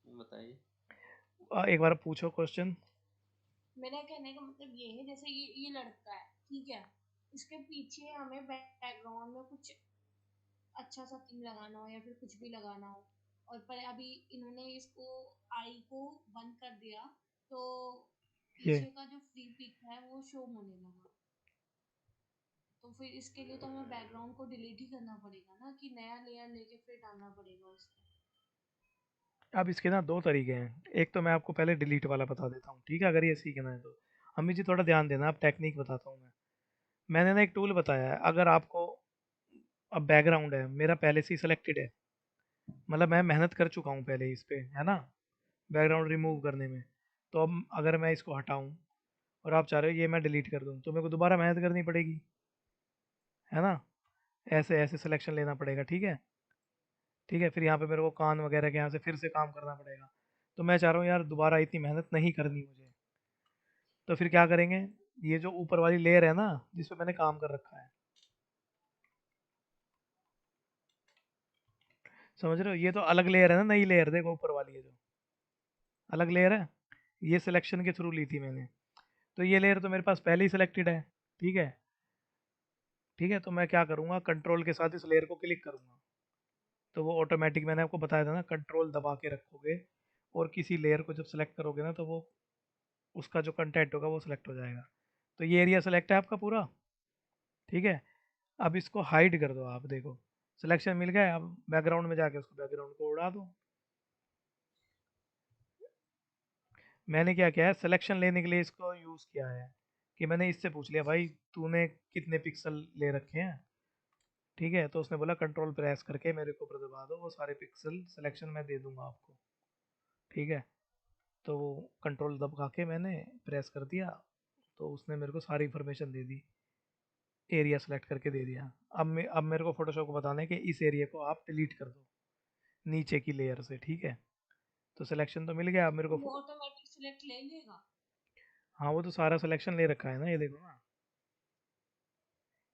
बताइए। एक बार पूछो क्वेश्चन। मेरा कहने का मतलब ये है, जैसे ये लड़का है, ठीक है, इसके पीछे हमें बैकग्राउंड में कुछ अच्छा सा थीम लगाना हो या फिर कुछ भी लगाना हो, और पर अभी इन्होंने इसको आई को बंद कर दिया, तो ये पीछे का जो फ्री पिक है वो शो होने लगा। तो फिर इसके लिए तो हमें बैकग्राउंड को डिलीट ही करना पड़ेगा ना, कि नया लेयर लेके फिर डालना पड़ेगा उसको। अब इसके ना दो तरीके हैं। एक तो मैं आपको पहले डिलीट वाला बता देता हूँ, ठीक है, अगर ये सीखना है तो। अमित जी थोड़ा ध्यान देना, अब टेक्निक बताता हूँ मैं। मैंने ना एक टूल बताया है, अगर आपको अब बैकग्राउंड है मेरा पहले से ही सिलेक्टेड है, मतलब मैं मेहनत कर चुका हूँ पहले इस पे, है ना, बैकग्राउंड रिमूव करने में। तो अब अगर मैं इसको हटाऊँ और आप चाह रहे हो ये मैं डिलीट कर दूँ, तो मेरे को दोबारा मेहनत करनी पड़ेगी, है ना। ऐसे ऐसे सिलेक्शन लेना पड़ेगा, ठीक है। ठीक है, फिर यहाँ पे मेरे को कान वगैरह के यहाँ से फिर से काम करना पड़ेगा। तो मैं चाह रहा हूँ यार दोबारा इतनी मेहनत नहीं करनी मुझे। तो फिर क्या करेंगे, ये जो ऊपर वाली लेयर है ना जिस पे मैंने काम कर रखा है, समझ रहे हो, ये तो अलग लेयर है ना, नई लेयर, देखो ऊपर वाली है जो अलग लेयर है, ये सिलेक्शन के थ्रू ली थी मैंने। तो ये लेयर तो मेरे पास पहले ही सिलेक्टेड है, ठीक है। ठीक है, तो मैं क्या करूँगा, कंट्रोल के साथ इस लेयर को क्लिक करूँगा, तो वो ऑटोमेटिक, मैंने आपको बताया था ना, कंट्रोल दबा के रखोगे और किसी लेयर को जब सेलेक्ट करोगे ना, तो वो उसका जो कंटेंट होगा वो सिलेक्ट हो जाएगा। तो ये एरिया सेलेक्ट है आपका पूरा, ठीक है। अब इसको हाइड कर दो, आप देखो सिलेक्शन मिल गया। अब बैकग्राउंड में जाके उसको बैकग्राउंड को उड़ा दो। मैंने क्या किया है, सिलेक्शन लेने के लिए इसको यूज़ किया है कि मैंने इससे पूछ लिया भाई तूने कितने पिक्सल ले रखे हैं, ठीक है। तो उसने बोला कंट्रोल प्रेस करके मेरे को ऊपर दबा दो, वो सारे पिक्सल सिलेक्शन मैं दे दूंगा आपको, ठीक है। तो वो कंट्रोल दबा के मैंने प्रेस कर दिया, तो उसने मेरे को सारी इन्फॉर्मेशन दे दी, एरिया सेलेक्ट करके दे दिया। अब मेरे को फोटोशॉप को बताना है कि इस एरिया को आप डिलीट कर दो नीचे की लेयर से, ठीक है। तो सिलेक्शन तो मिल गया अब मेरे तो को वो ऑटोमेटिक सिलेक्ट ले लेगा? हाँ, वो तो सारा सिलेक्शन ले रखा है ना, ये देखो ना,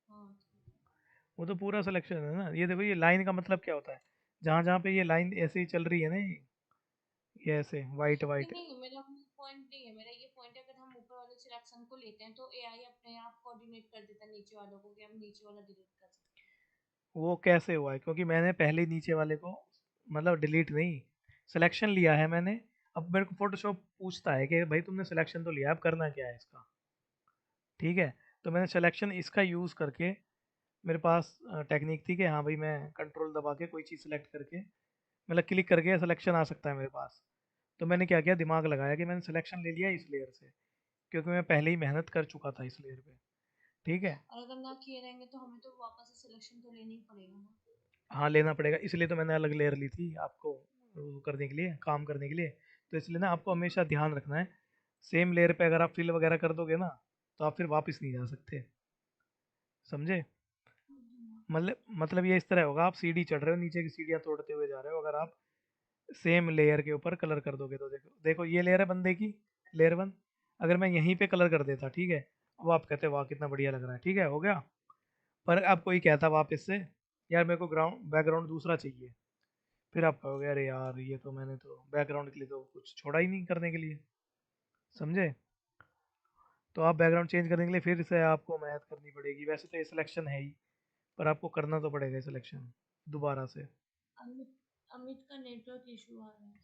हाँ। वो तो पूरा सिलेक्शन है ना। ये देखो, ये लाइन का मतलब क्या होता है, जहाँ जहाँ पे ये लाइन ऐसे ही चल रही है ना, ये ऐसे वाइट नहीं वाइट। नहीं, मेरा पॉइंट नहीं है, मेरा ये पॉइंट है, अगर हम ऊपर वाले सिलेक्शन को लेते हैं तो एआई अपने आप कोऑर्डिनेट कर देता है नीचे वालों को, कि हम नीचे वाला डिलीट कर सकते वो कैसे हुआ है, क्योंकि मैंने पहले ही नीचे वाले को, मतलब डिलीट नहीं, सिलेक्शन लिया है मैंने। अब मेरे को फोटोशॉप पूछता है कि भाई तुमने सिलेक्शन तो लिया, अब करना क्या है इसका, ठीक है। तो मैंने सिलेक्शन इसका यूज़ करके, मेरे पास टेक्निक थी कि हाँ भाई मैं कंट्रोल दबा के कोई चीज़ सेलेक्ट करके, मतलब क्लिक करके सिलेक्शन आ सकता है मेरे पास। तो मैंने क्या किया, दिमाग लगाया कि मैंने सिलेक्शन ले लिया इस लेयर से, क्योंकि मैं पहले ही मेहनत कर चुका था इस लेयर पे, ठीक है। हैं। और अगर ना किए रहेंगे तो हमें तो वापस से सिलेक्शन तो लेना ही पड़ेगा ना। हाँ, लेना पड़ेगा, इसलिए तो मैंने अलग लेयर ली थी आपको वो करने के लिए, काम करने के लिए। तो इसलिए ना आपको हमेशा ध्यान रखना है, सेम लेयर पे अगर आप फिल वगैरह कर दोगे ना, तो आप फिर वापस नहीं जा सकते, समझे। मतलब ये इस तरह होगा, आप सीढ़ी चढ़ रहे हो, नीचे की सीढ़ियाँ तोड़ते हुए जा रहे हो, अगर आप सेम लेयर के ऊपर कलर कर दोगे तो देखो देखो, ये लेयर है बंदे की, लेयर वन। अगर मैं यहीं पे कलर कर देता, ठीक है, वो आप कहते वाह कितना बढ़िया लग रहा है, ठीक है, हो गया। पर अब कोई कहता वापस से यार मेरे को ग्राउंड बैकग्राउंड दूसरा चाहिए, फिर आप कहोगे अरे यार ये तो मैंने तो बैकग्राउंड के लिए तो कुछ छोड़ा ही नहीं करने के लिए, समझे? तो आप बैकग्राउंड चेंज करने के लिए फिर से आपको मेहनत करनी पड़ेगी। वैसे तो ये सिलेक्शन है ही, पर आपको करना तो पड़ेगा सिलेक्शन दोबारा से। अमित अमित का नेटवर्क इशू आ रहा है।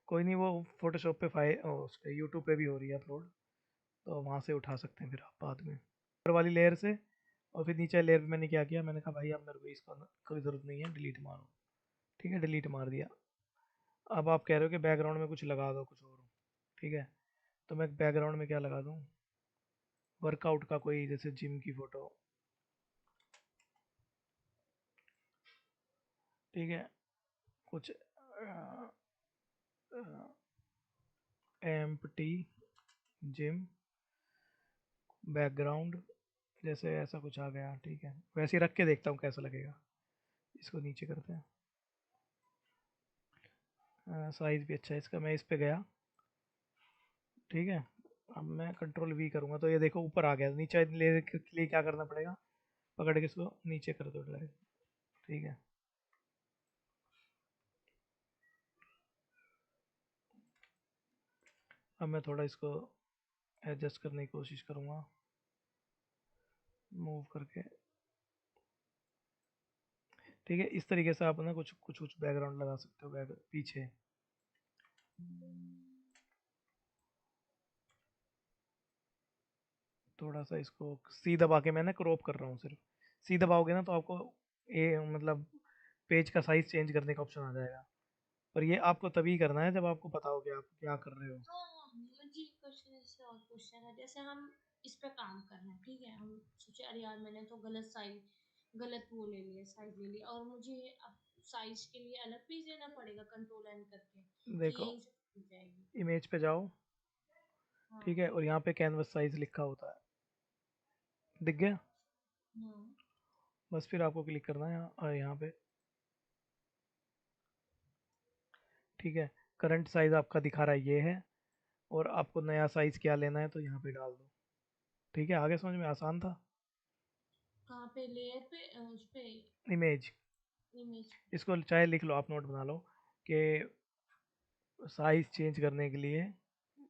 कोई नहीं, वो फोटोशॉप पे उस पे यूट्यूब पे भी हो रही है अपलोड, तो वहाँ से उठा सकते हैं फिर आप बाद में ऊपर वाली लेयर से। और फिर नीचे लेयर पे मैंने क्या किया, मैंने कहा भाई अब मेरे को इसका कोई ज़रूरत नहीं है, डिलीट मारो। ठीक है, डिलीट मार दिया। अब आप कह रहे हो कि बैकग्राउंड में कुछ लगा दो, कुछ और। ठीक है, तो मैं बैकग्राउंड में क्या लगा दूँ? वर्कआउट का कोई, जैसे जिम की फ़ोटो। ठीक है, कुछ एम्प्टी जिम बैकग्राउंड, जैसे ऐसा कुछ आ गया। ठीक है, वैसे ही रख के देखता हूँ कैसा लगेगा। इसको नीचे करते हैं। साइज़ भी अच्छा है इसका। मैं इस पे गया। ठीक है, अब मैं कंट्रोल वी करूँगा तो ये देखो ऊपर आ गया। नीचे ले के लिए क्या करना पड़ेगा? पकड़ के इसको नीचे कर दो ड्रैग। ठीक है, अब मैं थोड़ा इसको एडजस्ट करने की कोशिश करूँगा, मूव करके। ठीक है, इस तरीके से आप ना कुछ कुछ कुछ बैकग्राउंड लगा सकते हो बैक पीछे। थोड़ा सा इसको सी दबा के मैं ना क्रॉप कर रहा हूँ सिर्फ। सी दबाओगे ना तो आपको ये मतलब पेज का साइज चेंज करने का ऑप्शन आ जाएगा। पर ये आपको तभी करना है जब आपको पता हो कि आप क्या कर रहे हो। हाँ, मुझे क्वेश्चन ऐसे और क्वेश्चन है, जैसे हम इस पे काम कर रहे हैं, ठीक है, हम सोचे अरे यार मैंने तो गलत वो ले लिया, साइज ले लिया, और मुझे अब साइज के लिए अलग पेज लेना पड़ेगा कंट्रोल एन करके, कि देखो, यही से हो जाएगी। इमेज पे जाओ। ठीक हाँ। है, और यहाँ पे कैनवस साइज लिखा होता है, दिख गया? हाँ। बस फिर आपको क्लिक करना है यहाँ पे। ठीक है, करंट साइज आपका दिखा रहा है ये है, और आपको नया साइज क्या लेना है तो यहाँ पे डाल दो। ठीक है, आगे समझ में आसान था। कहाँ पे लेयर पे, उस पे इमेज, इमेज। इसको चाहे लिख लो, आप नोट बना लो कि साइज चेंज करने के लिए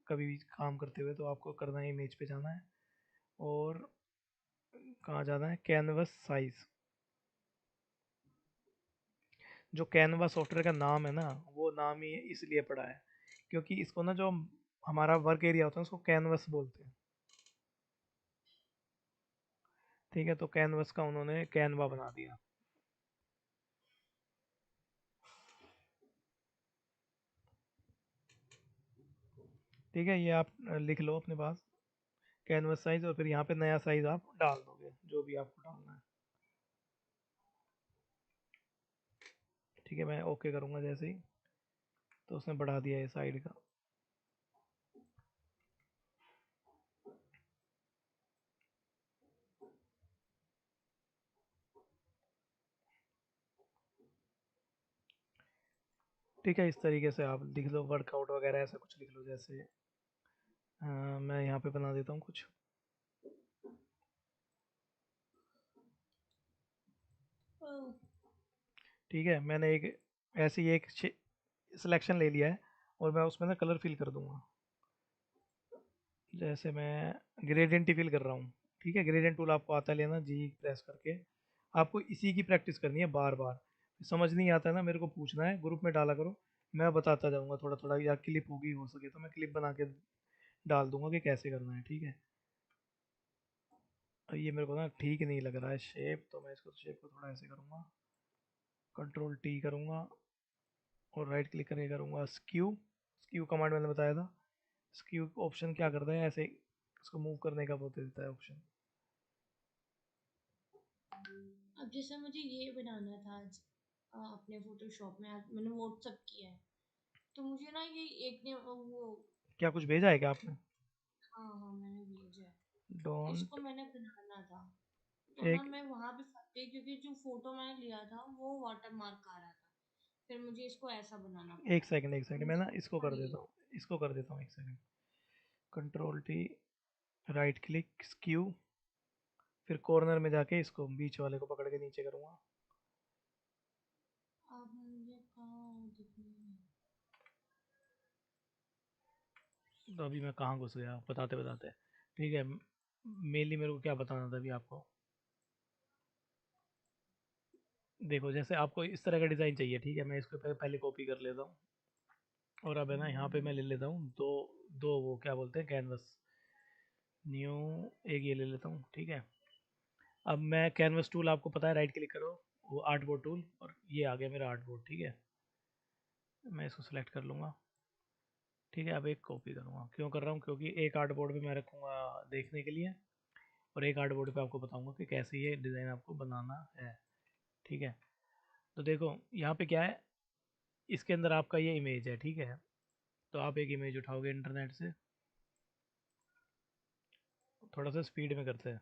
कभी भी काम करते हुए तो आपको करना है, इमेज पे जाना है और कहाँ जाना है, कैनवस साइज। जो कैनवा सॉफ्टवेयर का नाम है ना, वो नाम ही इसलिए पड़ा है क्योंकि इसको ना जो हमारा वर्क एरिया होता है उसको कैनवस बोलते हैं। ठीक है, तो कैनवस का उन्होंने कैनवा बना दिया। ठीक है, ये आप लिख लो अपने पास, कैनवस साइज, और फिर यहाँ पे नया साइज आप डाल दोगे जो भी आपको डालना है। ठीक है, मैं ओके करूँगा जैसे ही, तो उसने बढ़ा दिया ये साइड का। ठीक है, इस तरीके से आप लिख लो वर्कआउट वगैरह ऐसा कुछ लिख लो। जैसे मैं यहाँ पे बना देता हूँ कुछ। ठीक है, मैंने एक ऐसे ही एक सिलेक्शन ले लिया है और मैं उसमें ना कलर फिल कर दूंगा। जैसे मैं ग्रेडियंट ही फिल कर रहा हूँ। ठीक है, ग्रेडियंट टूल आपको आता है लेना, जी प्रेस करके। आपको इसी की प्रैक्टिस करनी है बार बार। समझ नहीं आता है ना, मेरे को पूछना है, ग्रुप में डाला करो, मैं बताता जाऊंगा थोड़ा थोड़ा, या क्लिप होगी हो सके तो मैं क्लिप बना के डाल दूंगा कि कैसे करना है। ठीक है, अब ये मेरे को ना ठीक नहीं लग रहा है शेप, तो मैं इसको शेप को थोड़ा ऐसे करूँगा, कंट्रोल टी करूँगा और राइट क्लिक करके करूँगा स्क्यू। स्क्यू कमांड मैंने बताया था। स्क्यू ऑप्शन क्या करता है, ऐसे इसको मूव करने का वो दे देता है ऑप्शन। अब जैसे मुझे ये बनाना था आज, अपने फोटोशॉप में आज मैंने व्हाट्सअप किया है, तो मुझे ना ये एक ने वो। क्या कुछ भेजा है क्या आपने? हाँ हाँ, मैंने भेजा है। इसको डोंट, मैंने बनाना था, तो ना एक मैं वहां पे फंस गई क्योंकि जो फोटो मैंने लिया था वो वाटर मार्क आ रहा था। फिर मुझे इसको ऐसा बनाना एक पड़ा। सेकंड, एक सेकंड, मैं मुझे ना इसको कर नहीं देता है। हूँ। इसको कर देता हूँ, एक second. Control T, right click, skew, फिर कॉर्नर में जाके इसको बीच वाले को पकड़ के नीचे करूँगा। अब मुझे कहाँ तो अभी मैं कहाँ घुस गया बताते बताते। ठीक है, मेनली मेरे को क्या बताना था अभी आपको। देखो जैसे आपको इस तरह का डिज़ाइन चाहिए, ठीक है, मैं इसको पहले कॉपी कर लेता हूँ। और अब है ना यहाँ पे मैं ले लेता हूँ दो दो वो क्या बोलते हैं कैनवस, न्यू, एक ये ले लेता हूँ, ठीक है। अब मैं कैनवस टूल, आपको पता है, राइट क्लिक करो, वो आर्ट बोर्ड टूल, और ये आ गया मेरा आर्ट बोर्ड, ठीक है। मैं इसको सेलेक्ट कर लूँगा, ठीक है। अब एक कॉपी करूँगा, क्यों कर रहा हूँ, क्योंकि एक आर्ट बोर्ड पे मैं रखूँगा देखने के लिए, और एक आर्ट बोर्ड पे आपको बताऊँगा कि कैसे ये डिज़ाइन आपको बनाना है, ठीक है। तो देखो यहाँ पे क्या है, इसके अंदर आपका ये इमेज है, ठीक है। तो आप एक इमेज उठाओगे इंटरनेट से, थोड़ा सा स्पीड में करते हैं,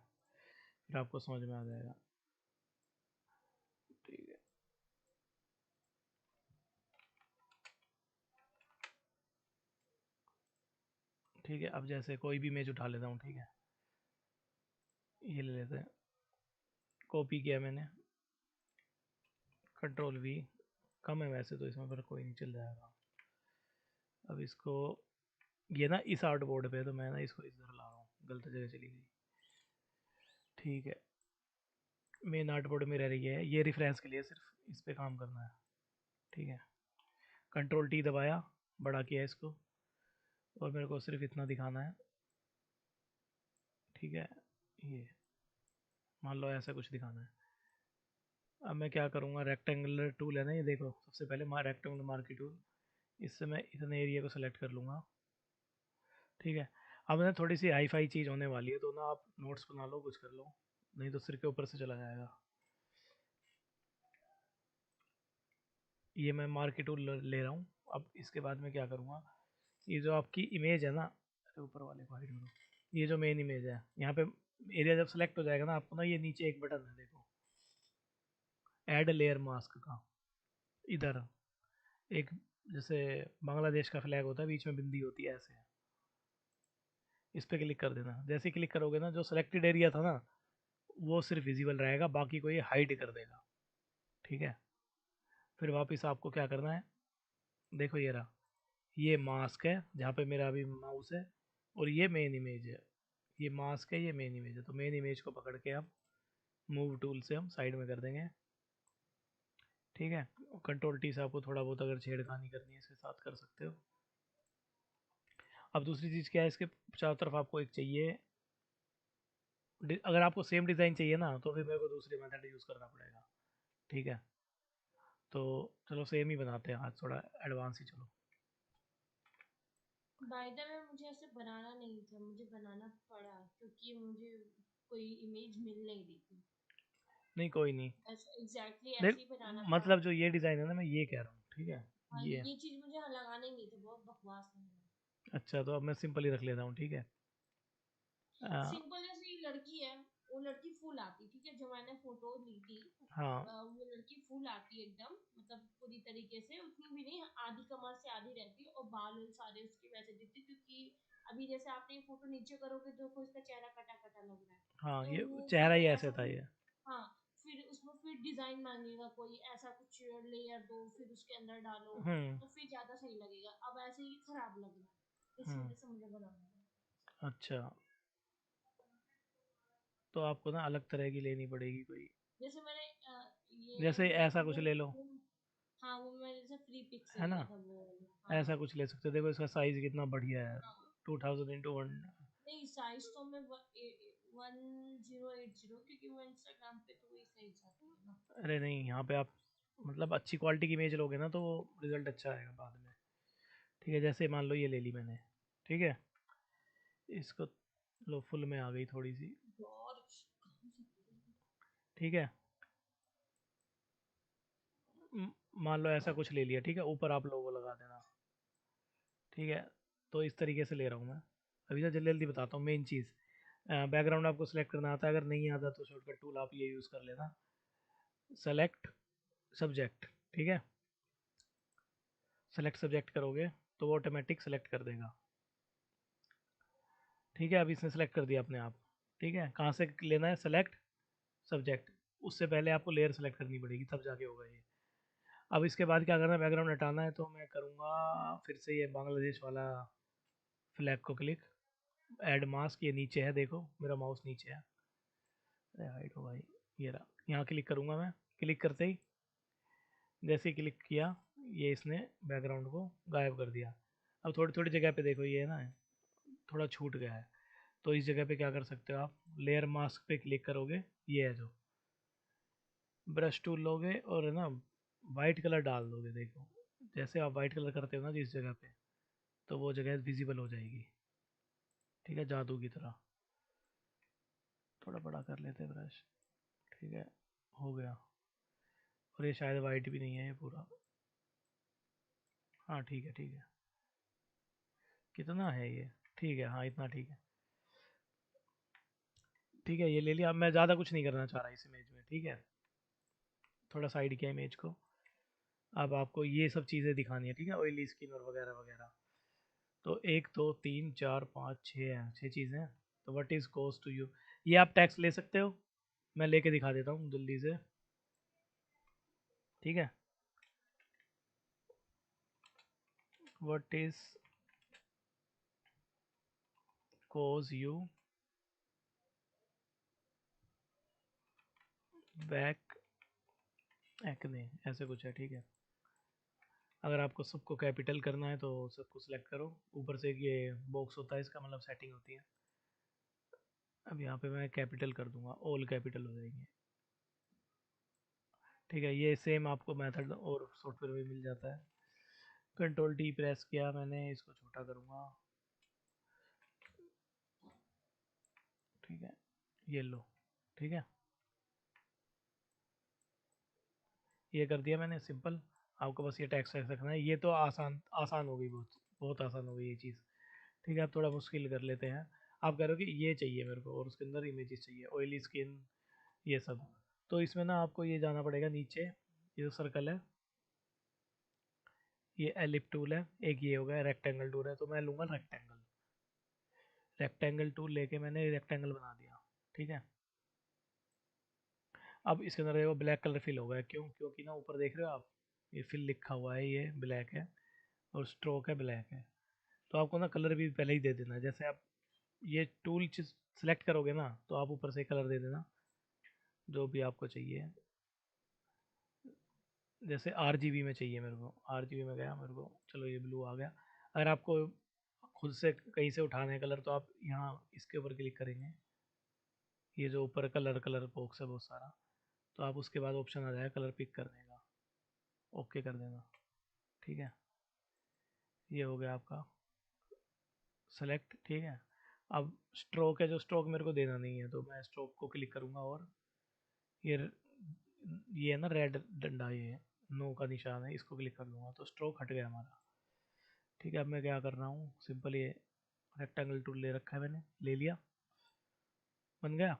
फिर आपको समझ में आ जाएगा, ठीक है। ठीक है, अब जैसे कोई भी इमेज उठा लेता हूँ, ठीक है, ये ले लेते हैं, कॉपी किया मैंने, कंट्रोल वी, कम है वैसे तो इसमें, पर कोई नहीं, चल जाएगा। अब इसको, ये ना इस आर्ट बोर्ड पे, तो मैं ना इसको इधर ला रहा हूँ, गलत जगह चली गई, ठीक है। मेन आर्ट बोर्ड में रह रही है, ये रेफरेंस के लिए सिर्फ इस पे काम करना है, ठीक है। कंट्रोल टी दबाया, बड़ा किया इसको, और मेरे को सिर्फ इतना दिखाना है, ठीक है। ये मान लो ऐसा कुछ दिखाना है। अब मैं क्या करूँगा, रेक्टेंगुलर टूल है ना, ये देखो, सबसे पहले रेक्टेंगुलर मार्की टूल, इससे मैं इतने एरिया को सेलेक्ट कर लूँगा, ठीक है। अब ना थोड़ी सी हाई फाई चीज़ होने वाली है, तो ना आप नोट्स बना लो, कुछ कर लो, नहीं तो सिर के ऊपर से चला जाएगा। ये मैं मार्की टूल ले रहा हूँ। अब इसके बाद मैं क्या करूँगा, ये जो आपकी इमेज है ना, अरे ऊपर वाले को हाइड करो, ये जो मेन इमेज है, यहाँ पे एरिया जब सेलेक्ट हो जाएगा ना, आपको ना ये नीचे एक बटन है, देखो, ऐड लेयर मास्क का, इधर एक, जैसे बांग्लादेश का फ्लैग होता है, बीच में बिंदी होती है ऐसे, इस पर क्लिक कर देना। जैसे ही क्लिक करोगे ना, जो सिलेक्टेड एरिया था ना, वो सिर्फ विजिबल रहेगा, बाकी को ये हाइड कर देगा, ठीक है। फिर वापस आपको क्या करना है, देखो ये रहा, ये मास्क है जहाँ पे मेरा अभी माउस है, और ये मेन इमेज है, ये मास्क है, ये मेन इमेज है। तो मेन इमेज को पकड़ के अब मूव टूल से हम साइड में कर देंगे, ठीक है। कंट्रोल टी से आपको थोड़ा बहुत अगर छेड़खानी करनी है इसके साथ कर सकते हो। अब दूसरी चीज़ क्या है, इसके चारों तरफ आपको एक चाहिए, अगर आपको सेम डिज़ाइन चाहिए ना, तो फिर मेरे को दूसरे मेथड यूज़ करना पड़ेगा, ठीक है। तो चलो सेम ही बनाते हैं आज, थोड़ा एडवांस ही चलो। बाय द वे मुझे ऐसे बनाना नहीं था, मुझे बनाना पड़ा क्योंकि मुझे कोई इमेज मिल नहीं रही थी, नहीं कोई नहीं, ऐसे एग्जैक्टली देख, ऐसे ही बनाना पड़ा। मतलब जो ये डिज़ाइन है ना, मैं ये कह रहा हूँ, ठीक है। हाँ, ये ये चीज मुझे लगाना ही नहीं था, बहुत बकवास लग रहा है। अच्छा, तो अब मैं सिंपल ही रख लेता हूँ, ठीक है। सिंपल जैसे ये लड़की है, वो लड़की फुल आती, ठीक है, जो मैंने फोटो ली थी, हाँ वो लड़की फुल आती है एकदम, मतलब पूरी तरीके से, उतनी भी नहीं, आधी कमर से आधी रहती है, और बाल उल सारे उसके वैसे दिखते, क्योंकि अभी जैसे आपने ये फोटो नीचे करोगे तो इसका चेहरा कटा कटा लग रहा है, हाँ, तो ये वो चेहरा फिर ही ऐसे ऐसा था फिर, ये। हाँ, फिर उसमें फिर डिजाइन मांगेगा कोई, ऐसा कुछ लेयर दो, फिर उसके अंदर डालो, हम्म। तो फिर ज्यादा सही लगेगा। अब ऐसे ही खराब लग रहा है, इस हम्म। वजह से मुझे बनाना है। अच्छा, तो आपको ना अलग तरह की लेनी पड़ेगी कोई, जैसे मैंने जैसे ये ऐसा कुछ ले लो, हाँ, वो मैंने जैसे फ्री पिक से है ना, लिया था वो वाला, हाँ। ऐसा कुछ ले सकते हो। देखो इसका साइज कितना बढ़िया है, हाँ, 2000x1। नहीं साइज तो मैं 1080, क्योंकि वो इंस्टाग्राम पे तो वही साइज आती है ना। अरे नहीं, यहाँ पे आप मतलब अच्छी क्वालिटी की इमेज लोगे ना, तो वो रिजल्ट अच्छा आएगा बाद में, ठीक है। जैसे मान लो ये ले ली मैंने, ठीक है, इसको लो, फुल में आ गई थोड़ी सी, और कहाँ से करेंगे? ठीक है। मान लो ऐसा कुछ ले लिया, ठीक है, ऊपर आप लोगो लगा देना, ठीक है। तो इस तरीके से ले रहा हूँ मैं, अभी तो जल्दी जल्दी बताता हूँ मेन चीज़। बैकग्राउंड आपको सेलेक्ट करना आता है, अगर नहीं आता तो शॉर्टकट टूल आप ये यूज़ कर लेना, सेलेक्ट सब्जेक्ट, ठीक है। सेलेक्ट सब्जेक्ट करोगे तो वो ऑटोमेटिक सेलेक्ट कर देगा, ठीक है। अब इसने सेलेक्ट कर दिया अपने आप, ठीक है। कहाँ से लेना है, सेलेक्ट सब्जेक्ट, उससे पहले आपको लेयर सेलेक्ट करनी पड़ेगी, तब जाके होगा ये। अब इसके बाद क्या करना है, बैकग्राउंड हटाना है, तो मैं करूँगा फिर से ये बांग्लादेश वाला फ्लैग को क्लिक, ऐड मास्क, ये नीचे है, देखो मेरा माउस नीचे है, अरे हाइड हो भाई, ये रहा, यहाँ क्लिक करूँगा मैं, क्लिक करते ही जैसे ही क्लिक किया ये इसने बैकग्राउंड को गायब कर दिया। अब थोड़ी थोड़ी जगह पे देखो ये ना थोड़ा छूट गया है, तो इस जगह पे क्या कर सकते हो आप, लेयर मास्क पे क्लिक करोगे, ये है जो ब्रश टूल लोगे और है ना वाइट कलर डाल दोगे, देखो जैसे आप वाइट कलर करते हो ना जिस जगह पे, तो वो जगह विजिबल हो जाएगी, ठीक है, जादू की तरह। थोड़ा बड़ा कर लेते हैं ब्रश, ठीक है, हो गया। और ये शायद वाइट भी नहीं है ये पूरा, हाँ ठीक है ठीक है, कितना है ये, ठीक है, हाँ इतना ठीक है, ठीक है, ये ले लिया। अब मैं ज़्यादा कुछ नहीं करना चाह रहा इस इमेज में, ठीक है, थोड़ा साइड किया इमेज को। अब आपको ये सब चीज़ें दिखानी है, ठीक है, ऑयली स्किन और वगैरह वगैरह। तो 1 2 3 4 5 6 हैं, 6 चीज़ें हैं। तो what is goes to you, ये आप टैक्स ले सकते हो, मैं लेके दिखा देता हूँ जल्दी से, ठीक है। What is goes you back acne, ऐसे कुछ है, ठीक है। अगर आपको सबको कैपिटल करना है तो सबको सिलेक्ट करो, ऊपर से ये बॉक्स होता है इसका मतलब सेटिंग होती है। अब यहाँ पे मैं कैपिटल कर दूंगा, ऑल कैपिटल हो जाएंगे, ठीक है। ये सेम आपको मेथड और सॉफ्टवेयर में मिल जाता है। कंट्रोल टी प्रेस किया मैंने, इसको छोटा करूँगा, ठीक है, ये लो, ठीक है, ये कर दिया मैंने सिंपल। आपको बस ये टेक्स्ट रखना है, ये तो आसान आसान हो गई, बहुत बहुत आसान हो गई ये चीज़, ठीक है। अब थोड़ा मुश्किल कर लेते हैं। आप कह रहे हो कि ये चाहिए मेरे को और उसके अंदर इमेजेस चाहिए, ऑयली स्किन ये सब, तो इसमें ना आपको ये जाना पड़ेगा नीचे, ये जो सर्कल है, ये एलिप टूल है, एक ये हो गया रेक्टेंगल टूल है, तो मैं लूँगा रेक्टेंगल, रेक्टेंगल टूल लेके मैंने रेक्टेंगल बना दिया, ठीक है। अब इसके अंदर देखो ब्लैक कलर फिल हो गया, क्यों, क्योंकि ना ऊपर देख रहे हो आप, ये फिल लिखा हुआ है, ये ब्लैक है और स्ट्रोक है ब्लैक है। तो आपको ना कलर भी पहले ही दे देना है, जैसे आप ये टूल सेलेक्ट करोगे ना तो आप ऊपर से कलर दे देना जो भी आपको चाहिए। जैसे RGB में चाहिए मेरे को, RGB में गया मेरे को, चलो ये ब्लू आ गया। अगर आपको खुद से कहीं से उठाना है कलर तो आप यहाँ इसके ऊपर क्लिक करेंगे, ये जो ऊपर कलर कलर बॉक्स है बहुत सारा, तो आप उसके बाद ऑप्शन आ जाएगा कलर पिक करने का, ओके कर देना, ठीक है। ये हो गया आपका सेलेक्ट, ठीक है। अब स्ट्रोक है, जो स्ट्रोक मेरे को देना नहीं है तो मैं स्ट्रोक को क्लिक करूँगा और ये ये है ना रेड डंडा, ये नो का निशान है, इसको क्लिक कर लूँगा तो स्ट्रोक हट गया हमारा, ठीक है। अब मैं क्या कर रहा हूँ, सिंपल ये रेक्टेंगल टूल ले रखा है मैंने, ले लिया, बन गया।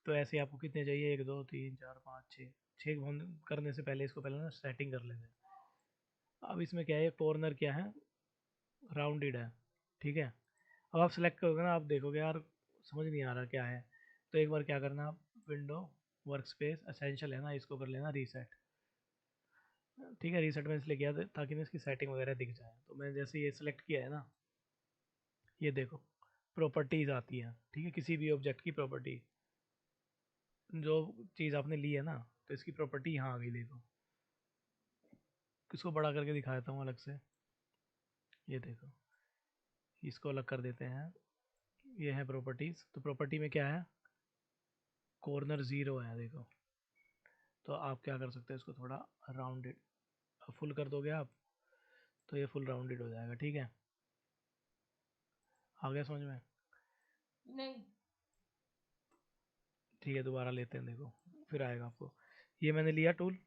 तो ऐसे आपको कितने चाहिए, 1 2 3 4 5 6, 6 करने से पहले इसको पहले ना सेटिंग कर लेते हैं। अब इसमें क्या है, कॉर्नर क्या है, राउंडेड है, ठीक है। अब आप सेलेक्ट करोगे ना, आप देखोगे यार समझ नहीं आ रहा क्या है, तो एक बार क्या करना, आप विंडो वर्क स्पेस असेंशियल है ना, इसको कर लेना रीसेट, ठीक है। रीसेट में इसलिए किया ताकि ना इसकी सेटिंग वगैरह दिख जाए। तो मैंने जैसे ये सिलेक्ट किया है ना, ये देखो प्रॉपर्टीज़ आती है, ठीक है, किसी भी ऑब्जेक्ट की प्रॉपर्टी, जो चीज़ आपने ली है ना, तो इसकी प्रॉपर्टी यहाँ आ गई, देखो इसको बड़ा करके दिखा देता हूँ अलग से, ये देखो, इसको अलग कर देते हैं, ये है प्रॉपर्टीज़। तो प्रॉपर्टी में क्या है, कॉर्नर ज़ीरो है, देखो। तो आप क्या कर सकते हैं, इसको थोड़ा राउंडेड फुल कर दोगे आप, तो ये फुल राउंडेड हो जाएगा, ठीक है। आ गया समझ में, नहीं। ठीक है, दोबारा लेते हैं, देखो फिर आएगा आपको। ये मैंने लिया टूल,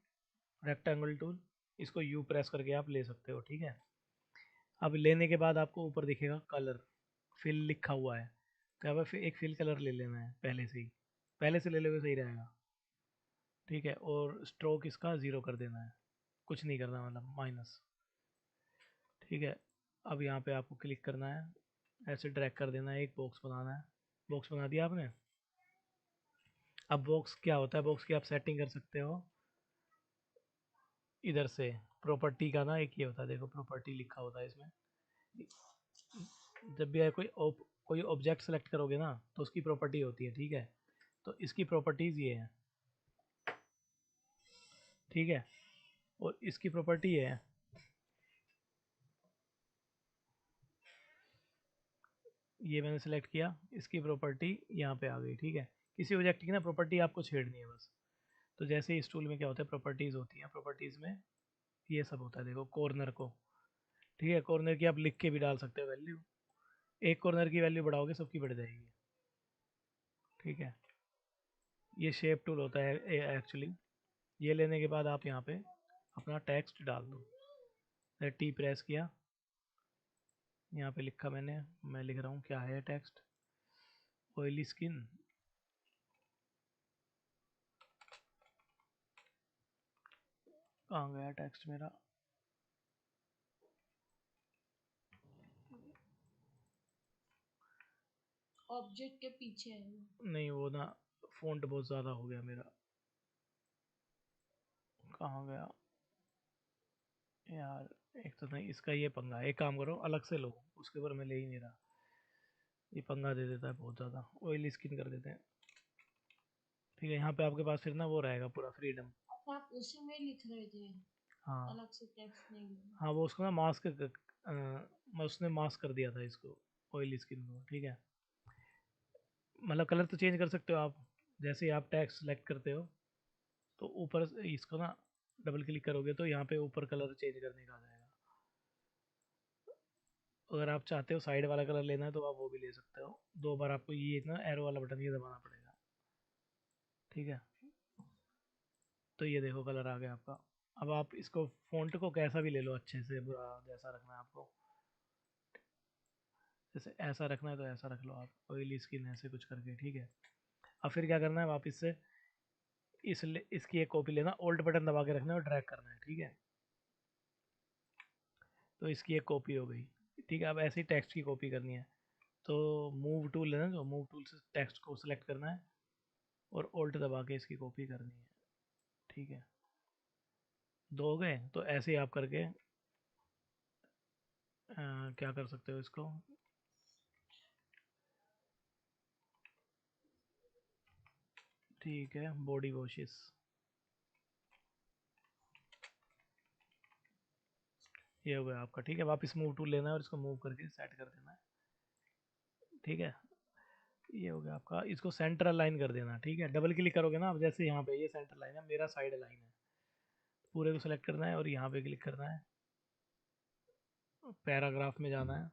रेक्टेंगल टूल, इसको यू प्रेस करके आप ले सकते हो, ठीक है। अब लेने के बाद आपको ऊपर दिखेगा कलर, फिल लिखा हुआ है, तो यहाँ पर एक फिल कलर ले लेना है पहले से ही, पहले से ले लोगे सही रहेगा, ठीक है। और स्ट्रोक इसका ज़ीरो कर देना है, कुछ नहीं करना, मतलब माइनस, ठीक है। अब यहाँ पे आपको क्लिक करना है, ऐसे ड्रैग कर देना है, एक बॉक्स बनाना है, बॉक्स बना दिया आपने। अब बॉक्स क्या होता है, बॉक्स की आप सेटिंग कर सकते हो इधर से, प्रॉपर्टी का ना एक ये होता है, देखो प्रॉपर्टी लिखा होता है इसमें, जब भी कोई ऑब्जेक्ट सेलेक्ट करोगे ना तो उसकी प्रॉपर्टी होती है, ठीक है। तो इसकी प्रॉपर्टीज़ ये है, ठीक है। और इसकी प्रॉपर्टी ये है, ये मैंने सेलेक्ट किया, इसकी प्रॉपर्टी यहाँ पे आ गई, ठीक है। किसी ऑब्जेक्ट की ना प्रॉपर्टी आपको छेड़नी है बस। तो जैसे इस टूल में क्या होता है, प्रॉपर्टीज़ होती हैं, प्रॉपर्टीज़ में ये सब होता है, देखो कॉर्नर को, ठीक है। कॉर्नर की आप लिख के भी डाल सकते हो वैल्यू, एक कॉर्नर की वैल्यू बढ़ाओगे सबकी बढ़ जाएगी, ठीक है। ये शेप टूल होता है एक्चुअली। ये लेने के बाद आप यहाँ पे अपना टेक्स्ट डाल दो, टी प्रेस किया, यहाँ पे लिखा मैंने, मैं लिख रहा हूँ क्या है टेक्स्ट, ऑयली स्किन, कहाँ गया टेक्स्ट मेरा, ऑब्जेक्ट के पीछे है वो। नहीं वो ना फ़ॉन्ट बहुत ज़्यादा हो गया मेरा, कहाँ गया यार। एक तो नहीं, इसका ये पंगा, एक काम करो अलग से लो, उसके ऊपर मैं ले ही नहीं रहा, ये पंगा दे देता है बहुत ज़्यादा। ऑयली स्किन कर देते हैं, ठीक है। यहाँ पे आपके पास फिर ना वो रहेगा पूरा फ्रीडम। अच्छा, आप उसी में लिख रहे थे, हाँ अलग से टेक्स्ट नहीं लिखना। हाँ, वो उसको ना मास्क उसने मास्क कर दिया था इसको, ऑयली स्किन को, ठीक है। मतलब कलर तो चेंज कर सकते हो आप, जैसे ही आप टैक्स सेलेक्ट करते हो तो ऊपर इसको ना डबल क्लिक करोगे तो यहाँ पे ऊपर कलर चेंज करने का आ जाएगा। अगर आप चाहते हो साइड वाला कलर लेना है तो आप वो भी ले सकते हो, दो बार आपको ये ना एरो वाला बटन ये दबाना पड़ेगा, ठीक है। तो ये देखो कलर आ गया आपका। अब आप इसको फ़ॉन्ट को कैसा भी ले लो, अच्छे से बुरा जैसा रखना है आपको, जैसे ऐसा रखना है तो ऐसा रख लो आप, ऑयली स्किन ऐसे कुछ करके, ठीक है। अब फिर क्या करना है, वापस से इसकी एक कॉपी लेना, ओल्ड बटन दबा के रखना है और ड्रैग करना है, ठीक है। तो इसकी एक कॉपी हो गई, ठीक है। अब ऐसे ही टेक्स्ट की कॉपी करनी है तो मूव टूल लेना, जो मूव टूल से टेक्स्ट को सिलेक्ट करना है और ओल्ट दबा के इसकी कॉपी करनी है, ठीक है। दो हो गए, तो ऐसे ही आप करके क्या कर सकते हो इसको, ठीक है। बॉडी वॉशेस, ये हो गया आपका, ठीक है। वापस मूव टूल लेना है और इसको मूव करके सेट कर देना है, ठीक है। ये हो गया आपका, इसको सेंटर अलाइन कर देना, ठीक है। डबल क्लिक करोगे ना, अब जैसे यहाँ पे ये सेंटर लाइन है, मेरा साइड लाइन है, पूरे को सेलेक्ट करना है और यहाँ पे क्लिक करना है, पैराग्राफ में जाना है।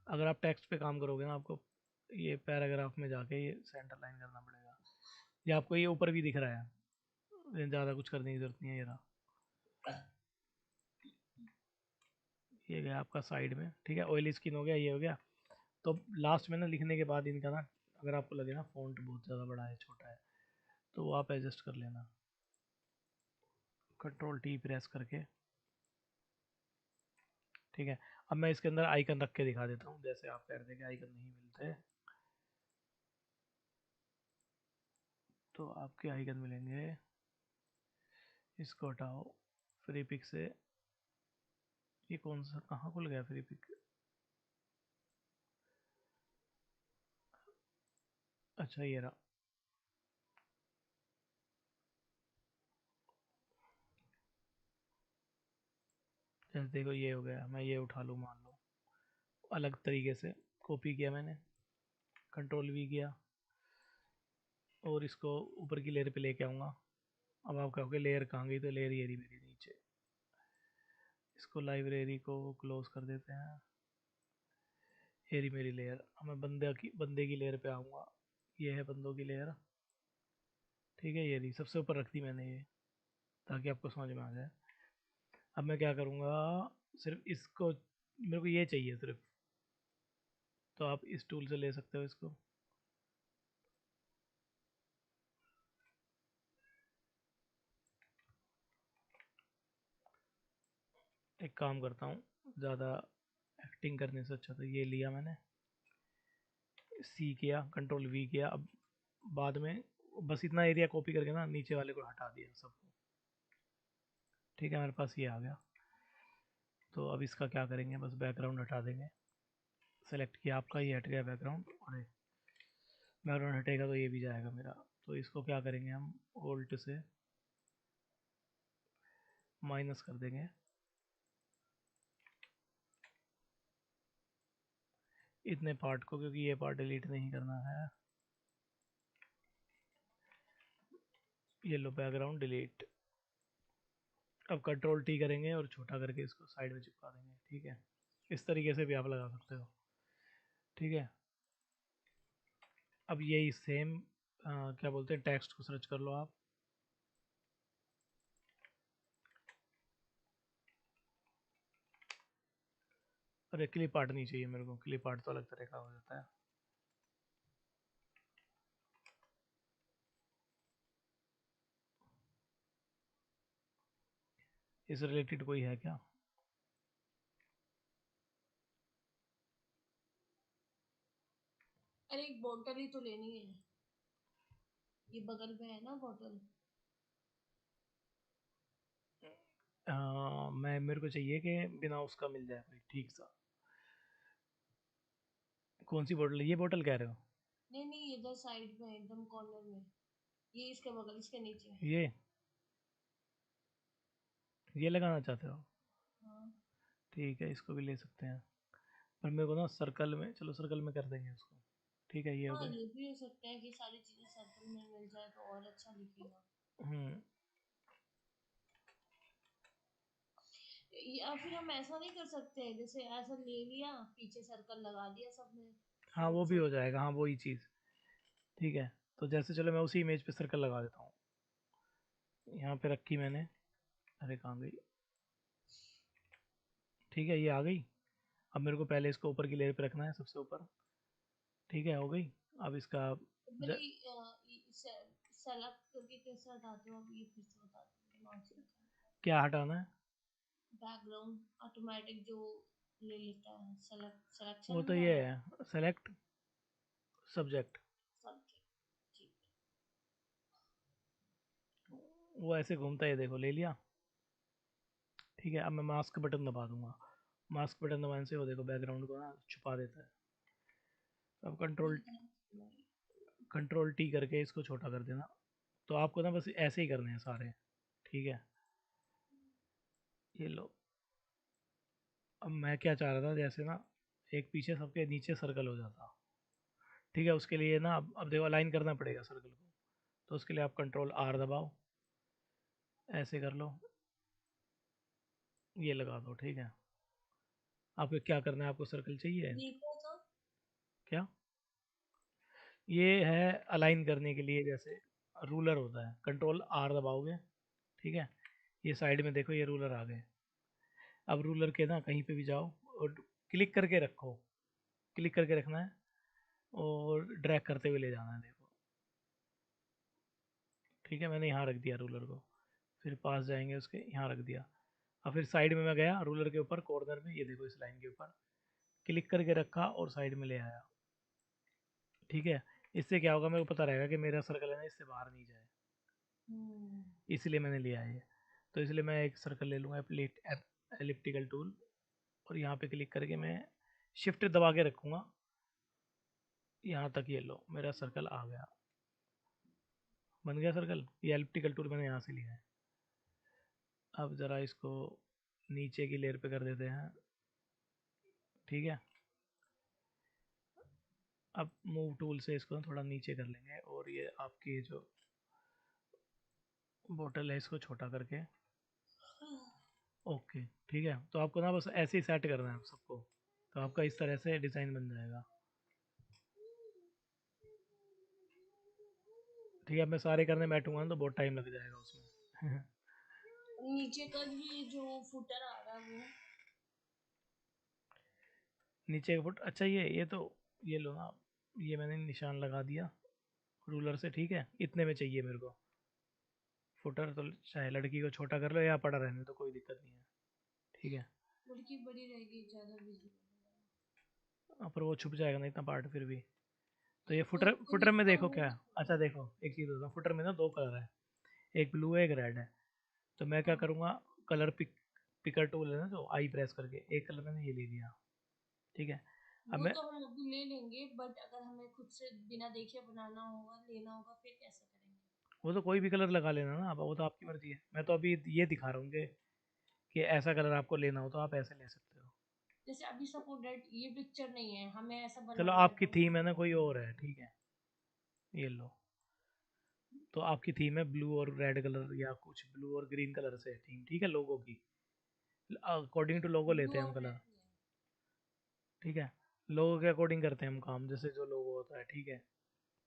अगर आप टेक्स्ट पे काम करोगे ना, आपको ये पैराग्राफ में जाके ये सेंटर लाइन करना पड़ेगा। ये आपको ये ऊपर भी दिख रहा है, ज़्यादा कुछ करने की जरूरत नहीं है। ये रहा, ये गया आपका साइड में, ठीक है। ऑयली स्किन हो गया, ये हो गया। तो लास्ट में ना लिखने के बाद इनका ना, अगर आपको लगे ना फ़ॉन्ट बहुत ज़्यादा बड़ा है छोटा है तो वो आप एडजस्ट कर लेना, कंट्रोल टी प्रेस करके, ठीक है। अब मैं इसके अंदर आइकन रख के दिखा देता हूँ, जैसे आप कह रहे थे कि आइकन नहीं मिलते, तो आपके आइकन मिलेंगे। इसको हटाओ, फ्री पिक से, ये कौन सा कहाँ खुल गया फ्री पिक, अच्छा ये रहा, जैसे देखो ये हो गया। मैं ये उठा लूँ, मान लो अलग तरीके से कॉपी किया मैंने, कंट्रोल वी किया और इसको ऊपर की लेयर पे लेके आऊँगा। अब आप कहोगे लेयर कहाँ गई, तो लेयर ये रही मेरी नीचे। इसको लाइब्रेरी को क्लोज कर देते हैं, ये रही मेरी लेयर। अब मैं बंदे की लेयर पे आऊँगा, ये है बंदों की लेयर, ठीक है। ये रही, सबसे ऊपर रख दी मैंने ये, ताकि आपको समझ में आ जाए। अब मैं क्या करूँगा, सिर्फ इसको, मेरे को ये चाहिए सिर्फ, तो आप इस टूल से ले सकते हो इसको। एक काम करता हूँ, ज़्यादा एक्टिंग करने से अच्छा, तो ये लिया मैंने, सी किया, कंट्रोल वी किया। अब बाद में बस इतना एरिया कॉपी करके ना नीचे वाले को हटा दिया सबको, ठीक है। मेरे पास ये आ गया, तो अब इसका क्या करेंगे, बस बैकग्राउंड हटा देंगे। सेलेक्ट किया, आपका ये हट गया बैकग्राउंड, और बैकग्राउंड हटेगा तो ये भी जाएगा मेरा। तो इसको क्या करेंगे हम, ओल्ट से माइनस कर देंगे इतने पार्ट को, क्योंकि ये पार्ट डिलीट नहीं करना है। ये लो बैकग्राउंड डिलीट। अब कंट्रोल टी करेंगे और छोटा करके इसको साइड में चिपका देंगे। ठीक है, इस तरीके से भी आप लगा सकते हो। ठीक है, अब यही सेम क्या बोलते हैं, टेक्स्ट को सर्च कर लो आप। अरे क्लिप आर्ट नहीं चाहिए मेरे को, क्लिप आर्ट तो अलग तरह का हो जाता है। इस रिलेटेड कोई है क्या? अरे एक बोतल ही तो लेनी है, ये बगल में है ना बोतल। मैं मेरे को चाहिए कि बिना उसका मिल जाए कोई ठीक सा। कौन सी बोतल, ये बोतल कह रहे हो? नहीं नहीं, इधर साइड में एकदम कॉर्नर में, ये इसके बगल, इसके नीचे। ये लगाना चाहते हो? हाँ ठीक है, इसको भी ले सकते हैं, पर मेरे को ना सर्कल में, चलो सर्कल में कर देंगे उसको। ठीक है, ये हो हाँ, गए। ये भी हो सकता है कि सारी चीजें सर्कल में मिल जाए तो और अच्छा दिखेगा। हम्म। या फिर हम ऐसा नहीं कर सकते, जैसे ऐसा ले लिया, पीछे सर्कल लगा दिया सब में, हाँ छोटे वो भी हो छोटे। जाएगा, हाँ वही चीज़। ठीक है, तो जैसे चलो मैं उसी इमेज पे सर्कल लगा देता हूँ, यहाँ पे रखी मैंने। अरे कहाँ गई? ठीक है, ये आ गई। अब मेरे को पहले इसको ऊपर की लेयर पे रखना है, सबसे ऊपर। ठीक है, हो गई। अब इसका ज, मेरी सेलेक्ट करके कैसे हटाते हो, अब ये फिर से बता दो, दिमाग से निकल। क्या हटाना है? बैकग्राउंड ऑटोमेटिक जो ले लेता है, वो सिलेक्शन तो में ये आया। है, सेलेक्ट सब्जेक्ट। सब्जेक्ट, ठीक। वो ऐसे घूमता है, देखो ले लिया। ठीक है, अब मैं मास्क बटन दबा दूंगा। मास्क बटन दबाने से वो देखो बैकग्राउंड को ना छुपा देता है। अब कंट्रोल टी करके इसको छोटा कर देना। तो आपको ना बस ऐसे ही करने हैं सारे। ठीक है, ये लो। अब मैं क्या चाह रहा था, जैसे ना एक पीछे सबके नीचे सर्कल हो जाता। ठीक है, उसके लिए ना अब देखो अलाइन करना पड़ेगा सर्कल को। तो उसके लिए आप कंट्रोल आर दबाओ, ऐसे कर लो, ये लगा दो। ठीक है, आपको क्या करना है, आपको सर्कल चाहिए ये क्या था? क्या? ये है अलाइन करने के लिए, जैसे रूलर होता है, कंट्रोल आर दबाओगे। ठीक है, ये साइड में देखो, ये रूलर आ गए। अब रूलर के ना कहीं पे भी जाओ और क्लिक करके रखो, क्लिक करके रखना है और ड्रैग करते हुए ले जाना है, देखो। ठीक है, मैंने यहाँ रख दिया रूलर को, फिर पास जाएंगे उसके, यहाँ रख दिया। और फिर साइड में मैं गया रूलर के ऊपर कॉर्नर में, ये देखो इस लाइन के ऊपर क्लिक करके रखा और साइड में ले आया। ठीक है, इससे क्या होगा, मेरे को पता रहेगा कि मेरा सर्कल है ना इससे बाहर नहीं जाए, हम्म। इसलिए मैंने लिया है ये। तो इसलिए मैं एक सर्कल ले लूँगा, एलिप्टिकल टूल, और यहाँ पे क्लिक करके मैं शिफ्ट दबा के रखूँगा यहाँ तक। ये लो मेरा सर्कल आ गया, बन गया सर्कल। ये एलिप्टिकल टूल मैंने यहाँ से लिया है। अब ज़रा इसको नीचे की लेयर पे कर देते हैं। ठीक है, अब मूव टूल से इसको थोड़ा नीचे कर लेंगे, और ये आपकी जो बोतल है इसको छोटा करके। ओके, ठीक है, तो आपको ना बस ऐसे ही सेट करना है सबको, तो आपका इस तरह से डिज़ाइन बन जाएगा। ठीक है, अब मैं सारे करने बैठूंगा ना तो बहुत टाइम लग जाएगा उसमें। नीचे का ये जो फुटर आ रहा है वो। नीचे का फुट, अच्छा ये तो, ये लो ना, ये मैंने निशान लगा दिया रूलर से। ठीक है, इतने में चाहिए मेरे को फुटर, तो चाहे लड़की को छोटा कर लो या पड़ा रहने तो कोई दिक्कत नहीं है। ठीक है, लड़की बड़ी रहेगी, ज्यादा बिजी। पर वो छुप जाएगा ना इतना पार्ट फिर भी। तो ये तो फुटर, फुटर में देखो क्या है। अच्छा हाँ। देखो एक चीज़ होता है, फुटर में ना दो कलर है, एक ब्लू है एक रेड है। तो मैं क्या करूँगा, कलर पिक पिकर टूल है ना, जो आई प्रेस करके एक कलर मैंने ये ले लिया, ठीक है। अब वो मैं तो हम अभी ले लेंगे, बट अगर हमें खुद से बिना देखे बनाना होगा, लेना होगा, फिर कैसे करेंगे? वो तो कोई भी कलर लगा लेना ना, अब वो तो आपकी मर्जी है। मैं तो अभी ये दिखा रहा हूँ कि ऐसा कलर आपको लेना हो तो आप ऐसे ले सकते हो। जैसे अभी सपोज दैट ये पिक्चर नहीं है, हमें ऐसा चलो बनाना है आपकी तो थीम है ना कोई और है, ठीक है, ये लो। तो आपकी थीम है ब्लू और रेड कलर या कुछ ब्लू और ग्रीन कलर से थीम, ठीक है, लोगो की। अकॉर्डिंग टू लोगो ब्लू लेते हैं और हम कलर, रेड ही है। ठीक है। लोगो के अकॉर्डिंग करते हैं हम काम, जैसे जो लोगो होता है, ठीक है।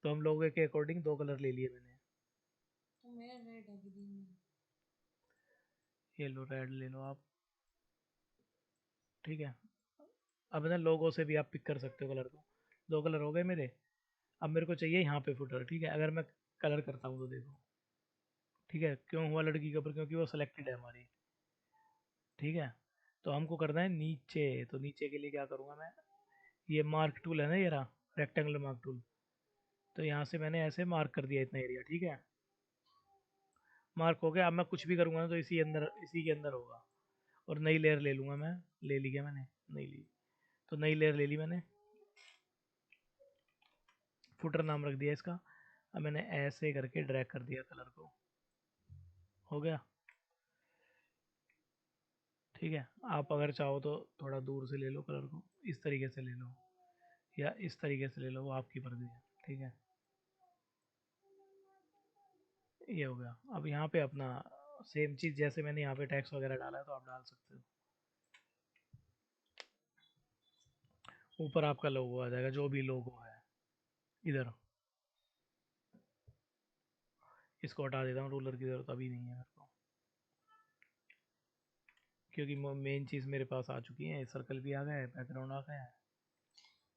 तो हम लोगो के अकॉर्डिंग दो कलर ले लिए मैंने। तो मेरा रेड है, ग्रीन नहीं। ये लो रेड ले लो आप, ठीक है। अब ना लोगो से भी आप पिक कर सकते हो कलर को। दो कलर हो गए मेरे। अब मेरे को चाहिए यहाँ पे फुटर, ठीक है। अगर मैं कलर करता हूँ तो देखो, ठीक है, क्यों हुआ लड़की के ऊपर, क्योंकि वो सिलेक्टेड है हमारी, ठीक है। तो हमको करना है नीचे, तो नीचे के लिए क्या करूँगा मैं, ये मार्क टूल है ना, ये रहा रेक्टेंगुलर मार्क टूल। तो यहाँ से मैंने ऐसे मार्क कर दिया इतना एरिया, ठीक है। मार्क हो गया। अब मैं कुछ भी करूँगा ना तो इसी के अंदर होगा। और नई लेयर ले लूँगा मैं। ले ली क्या मैंने? नहीं ली। तो नई लेयर ले ली मैंने, फुटर नाम रख दिया इसका। अब मैंने ऐसे करके ड्रैग कर दिया कलर को, हो गया, ठीक है। आप अगर चाहो तो थोड़ा दूर से ले लो कलर को, इस तरीके से ले लो या इस तरीके से ले लो, वो आपकी मर्जी है, ठीक है। ये हो गया। अब यहाँ पे अपना सेम चीज़, जैसे मैंने यहाँ पे टैक्स वगैरह डाला है तो आप डाल सकते हो। ऊपर आपका लोगो आ जाएगा, जो भी लोगो है इधर। इसको हटा देता हूँ, रूलर की ज़रूरत अभी नहीं है मेरे को, क्योंकि मेन चीज़ मेरे पास आ चुकी है। सर्कल भी आ गया है, बैकग्राउंड आ गया है।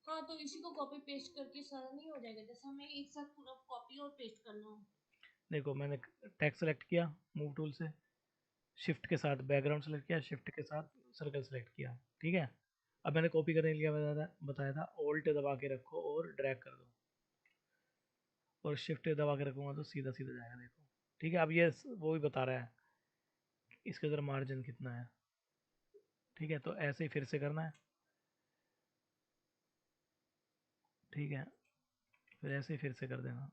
हाँ, तो इसी को कॉपी पेस्ट करके सारा नहीं हो जाएगा? जैसे हमें एक साथ पूरा कॉपी और पेस्ट करना हो। देखो मैंने टैक्स सेलेक्ट किया मूव टूल से, शिफ्ट के साथ बैकग्राउंड सेलेक्ट किया, शिफ्ट के साथ सर्कल सेलेक्ट किया, ठीक है। अब मैंने कॉपी करने के लिए बताया था ऑल्ट दबा के रखो और ड्रैग कर दो, और शिफ्ट दबा के रखूँगा तो सीधा सीधा जाएगा, देखो, ठीक है। अब ये वो भी बता रहा है इसके अंदर मार्जिन कितना है, ठीक है। तो ऐसे ही फिर से करना है, ठीक है। फिर ऐसे ही फिर से कर देना।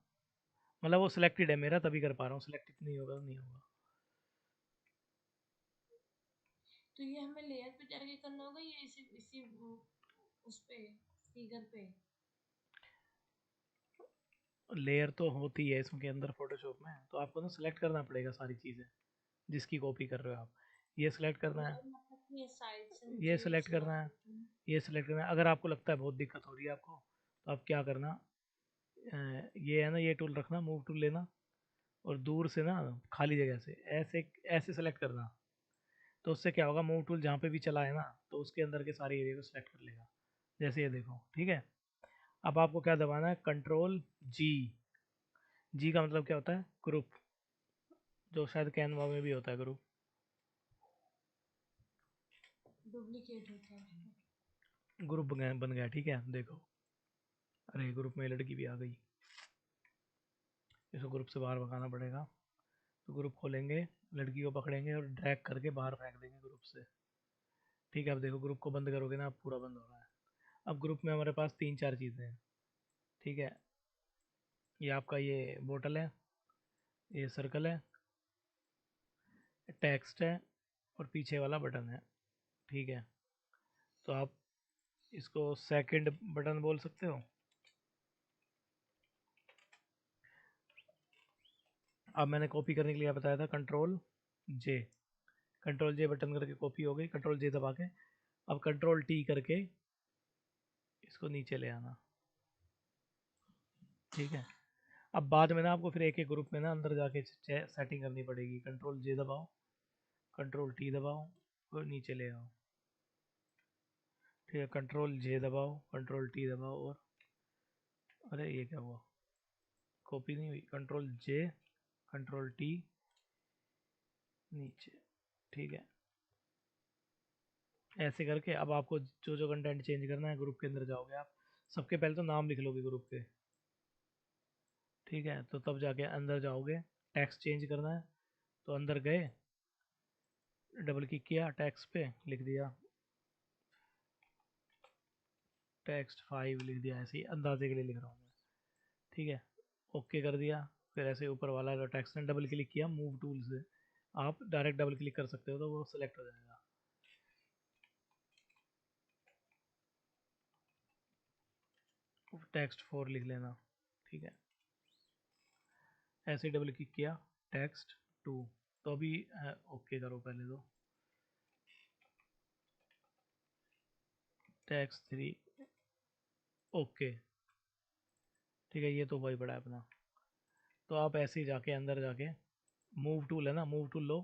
मतलब वो सिलेक्टेड है मेरा तभी कर पा रहा हूँ, सिलेक्टेड नहीं होगा तो नहीं होगा। तो ये हमें लेयर पे जाके करना होगा या इसी इसी उस पे, फिगर पे? लेयर तो होती है इसके अंदर फोटोशॉप में, तो आपको ना सिलेक्ट करना पड़ेगा सारी चीज़ें जिसकी कॉपी कर रहे हो आप। ये सिलेक्ट करना है, मतलब कि ये साइड से ये मुझे सिलेक्ट चला करना है, देती हूँ। ये सिलेक्ट करना है। अगर आपको लगता है बहुत दिक्कत हो रही है आपको, तो आप क्या करना, ये है ना, ये टूल रखना, मूव टूल लेना, और दूर से ना खाली जगह से ऐसे ऐसे सेलेक्ट करना। तो उससे क्या होगा, मूव टूल जहाँ पे भी चला है ना, तो उसके अंदर के सारे एरिया को सिलेक्ट कर लेगा। जैसे ये देखो, ठीक है। अब आपको क्या दबाना है, कंट्रोल जी। जी का मतलब क्या होता है, ग्रुप, जो शायद कैनवा में भी होता है ग्रुप। डुप्लीकेट होता है उसका। ग्रुप बन गया, ठीक है, देखो। अरे ग्रुप में लड़की भी आ गई, इसको ग्रुप से बाहर भगाना पड़ेगा। तो ग्रुप खोलेंगे, लड़की को पकड़ेंगे और ड्रैग करके बाहर फेंक देंगे ग्रुप से, ठीक है। अब देखो ग्रुप को बंद करोगे ना, अब पूरा बंद हो रहा है। अब ग्रुप में हमारे पास तीन चार चीज़ें हैं, ठीक है। ये आपका ये बोतल है, ये सर्कल है, टेक्स्ट है, और पीछे वाला बटन है, ठीक है। तो आप इसको सेकंड बटन बोल सकते हो। अब मैंने कॉपी करने के लिए बताया था कंट्रोल जे। कंट्रोल जे बटन करके कॉपी हो गई, कंट्रोल जे दबा के। अब कंट्रोल टी करके इसको नीचे ले आना, ठीक है। अब बाद में ना आपको फिर एक एक ग्रुप में ना अंदर जाके सेटिंग करनी पड़ेगी। कंट्रोल जे दबाओ, कंट्रोल टी दबाओ और नीचे ले आओ, ठीक है। कंट्रोल जे दबाओ, कंट्रोल टी दबाओ, और अरे ये क्या हुआ, कॉपी नहीं हुई। कंट्रोल जे, कंट्रोल टी, नीचे, ठीक है। ऐसे करके अब आपको जो जो कंटेंट चेंज करना है, ग्रुप के अंदर जाओगे आप, सबके पहले तो नाम लिख लोगे ग्रुप के, ठीक है। तो तब जाके अंदर जाओगे, टेक्स्ट चेंज करना है, तो अंदर गए, डबल क्लिक किया टेक्स्ट पे, लिख दिया टेक्स्ट 5, लिख दिया, ऐसे ही अंदाजे के लिए लिख रहा हूँ मैं, ठीक है। ओके कर दिया। फिर ऐसे ऊपर वाला जो टेक्स्ट है डबल क्लिक किया मूव टूल से, आप डायरेक्ट डबल क्लिक कर सकते हो तो वो सिलेक्ट हो जाएगा। टेक्स्ट 4 लिख लेना, ठीक है। ऐसे डबल क्लिक किया टेक्स्ट 2, तो अभी ओके करो पहले तो, टेक्स्ट 3 ओके, ठीक है। ये तो वही बड़ा है अपना। तो आप ऐसे ही जाके अंदर जाके मूव टूल है ना, मूव टूल लो,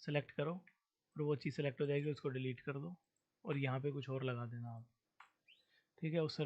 सेलेक्ट करो और वो चीज़ सेलेक्ट हो जाएगी, उसको डिलीट कर दो और यहाँ पे कुछ और लगा देना आप, ठीक है। उससे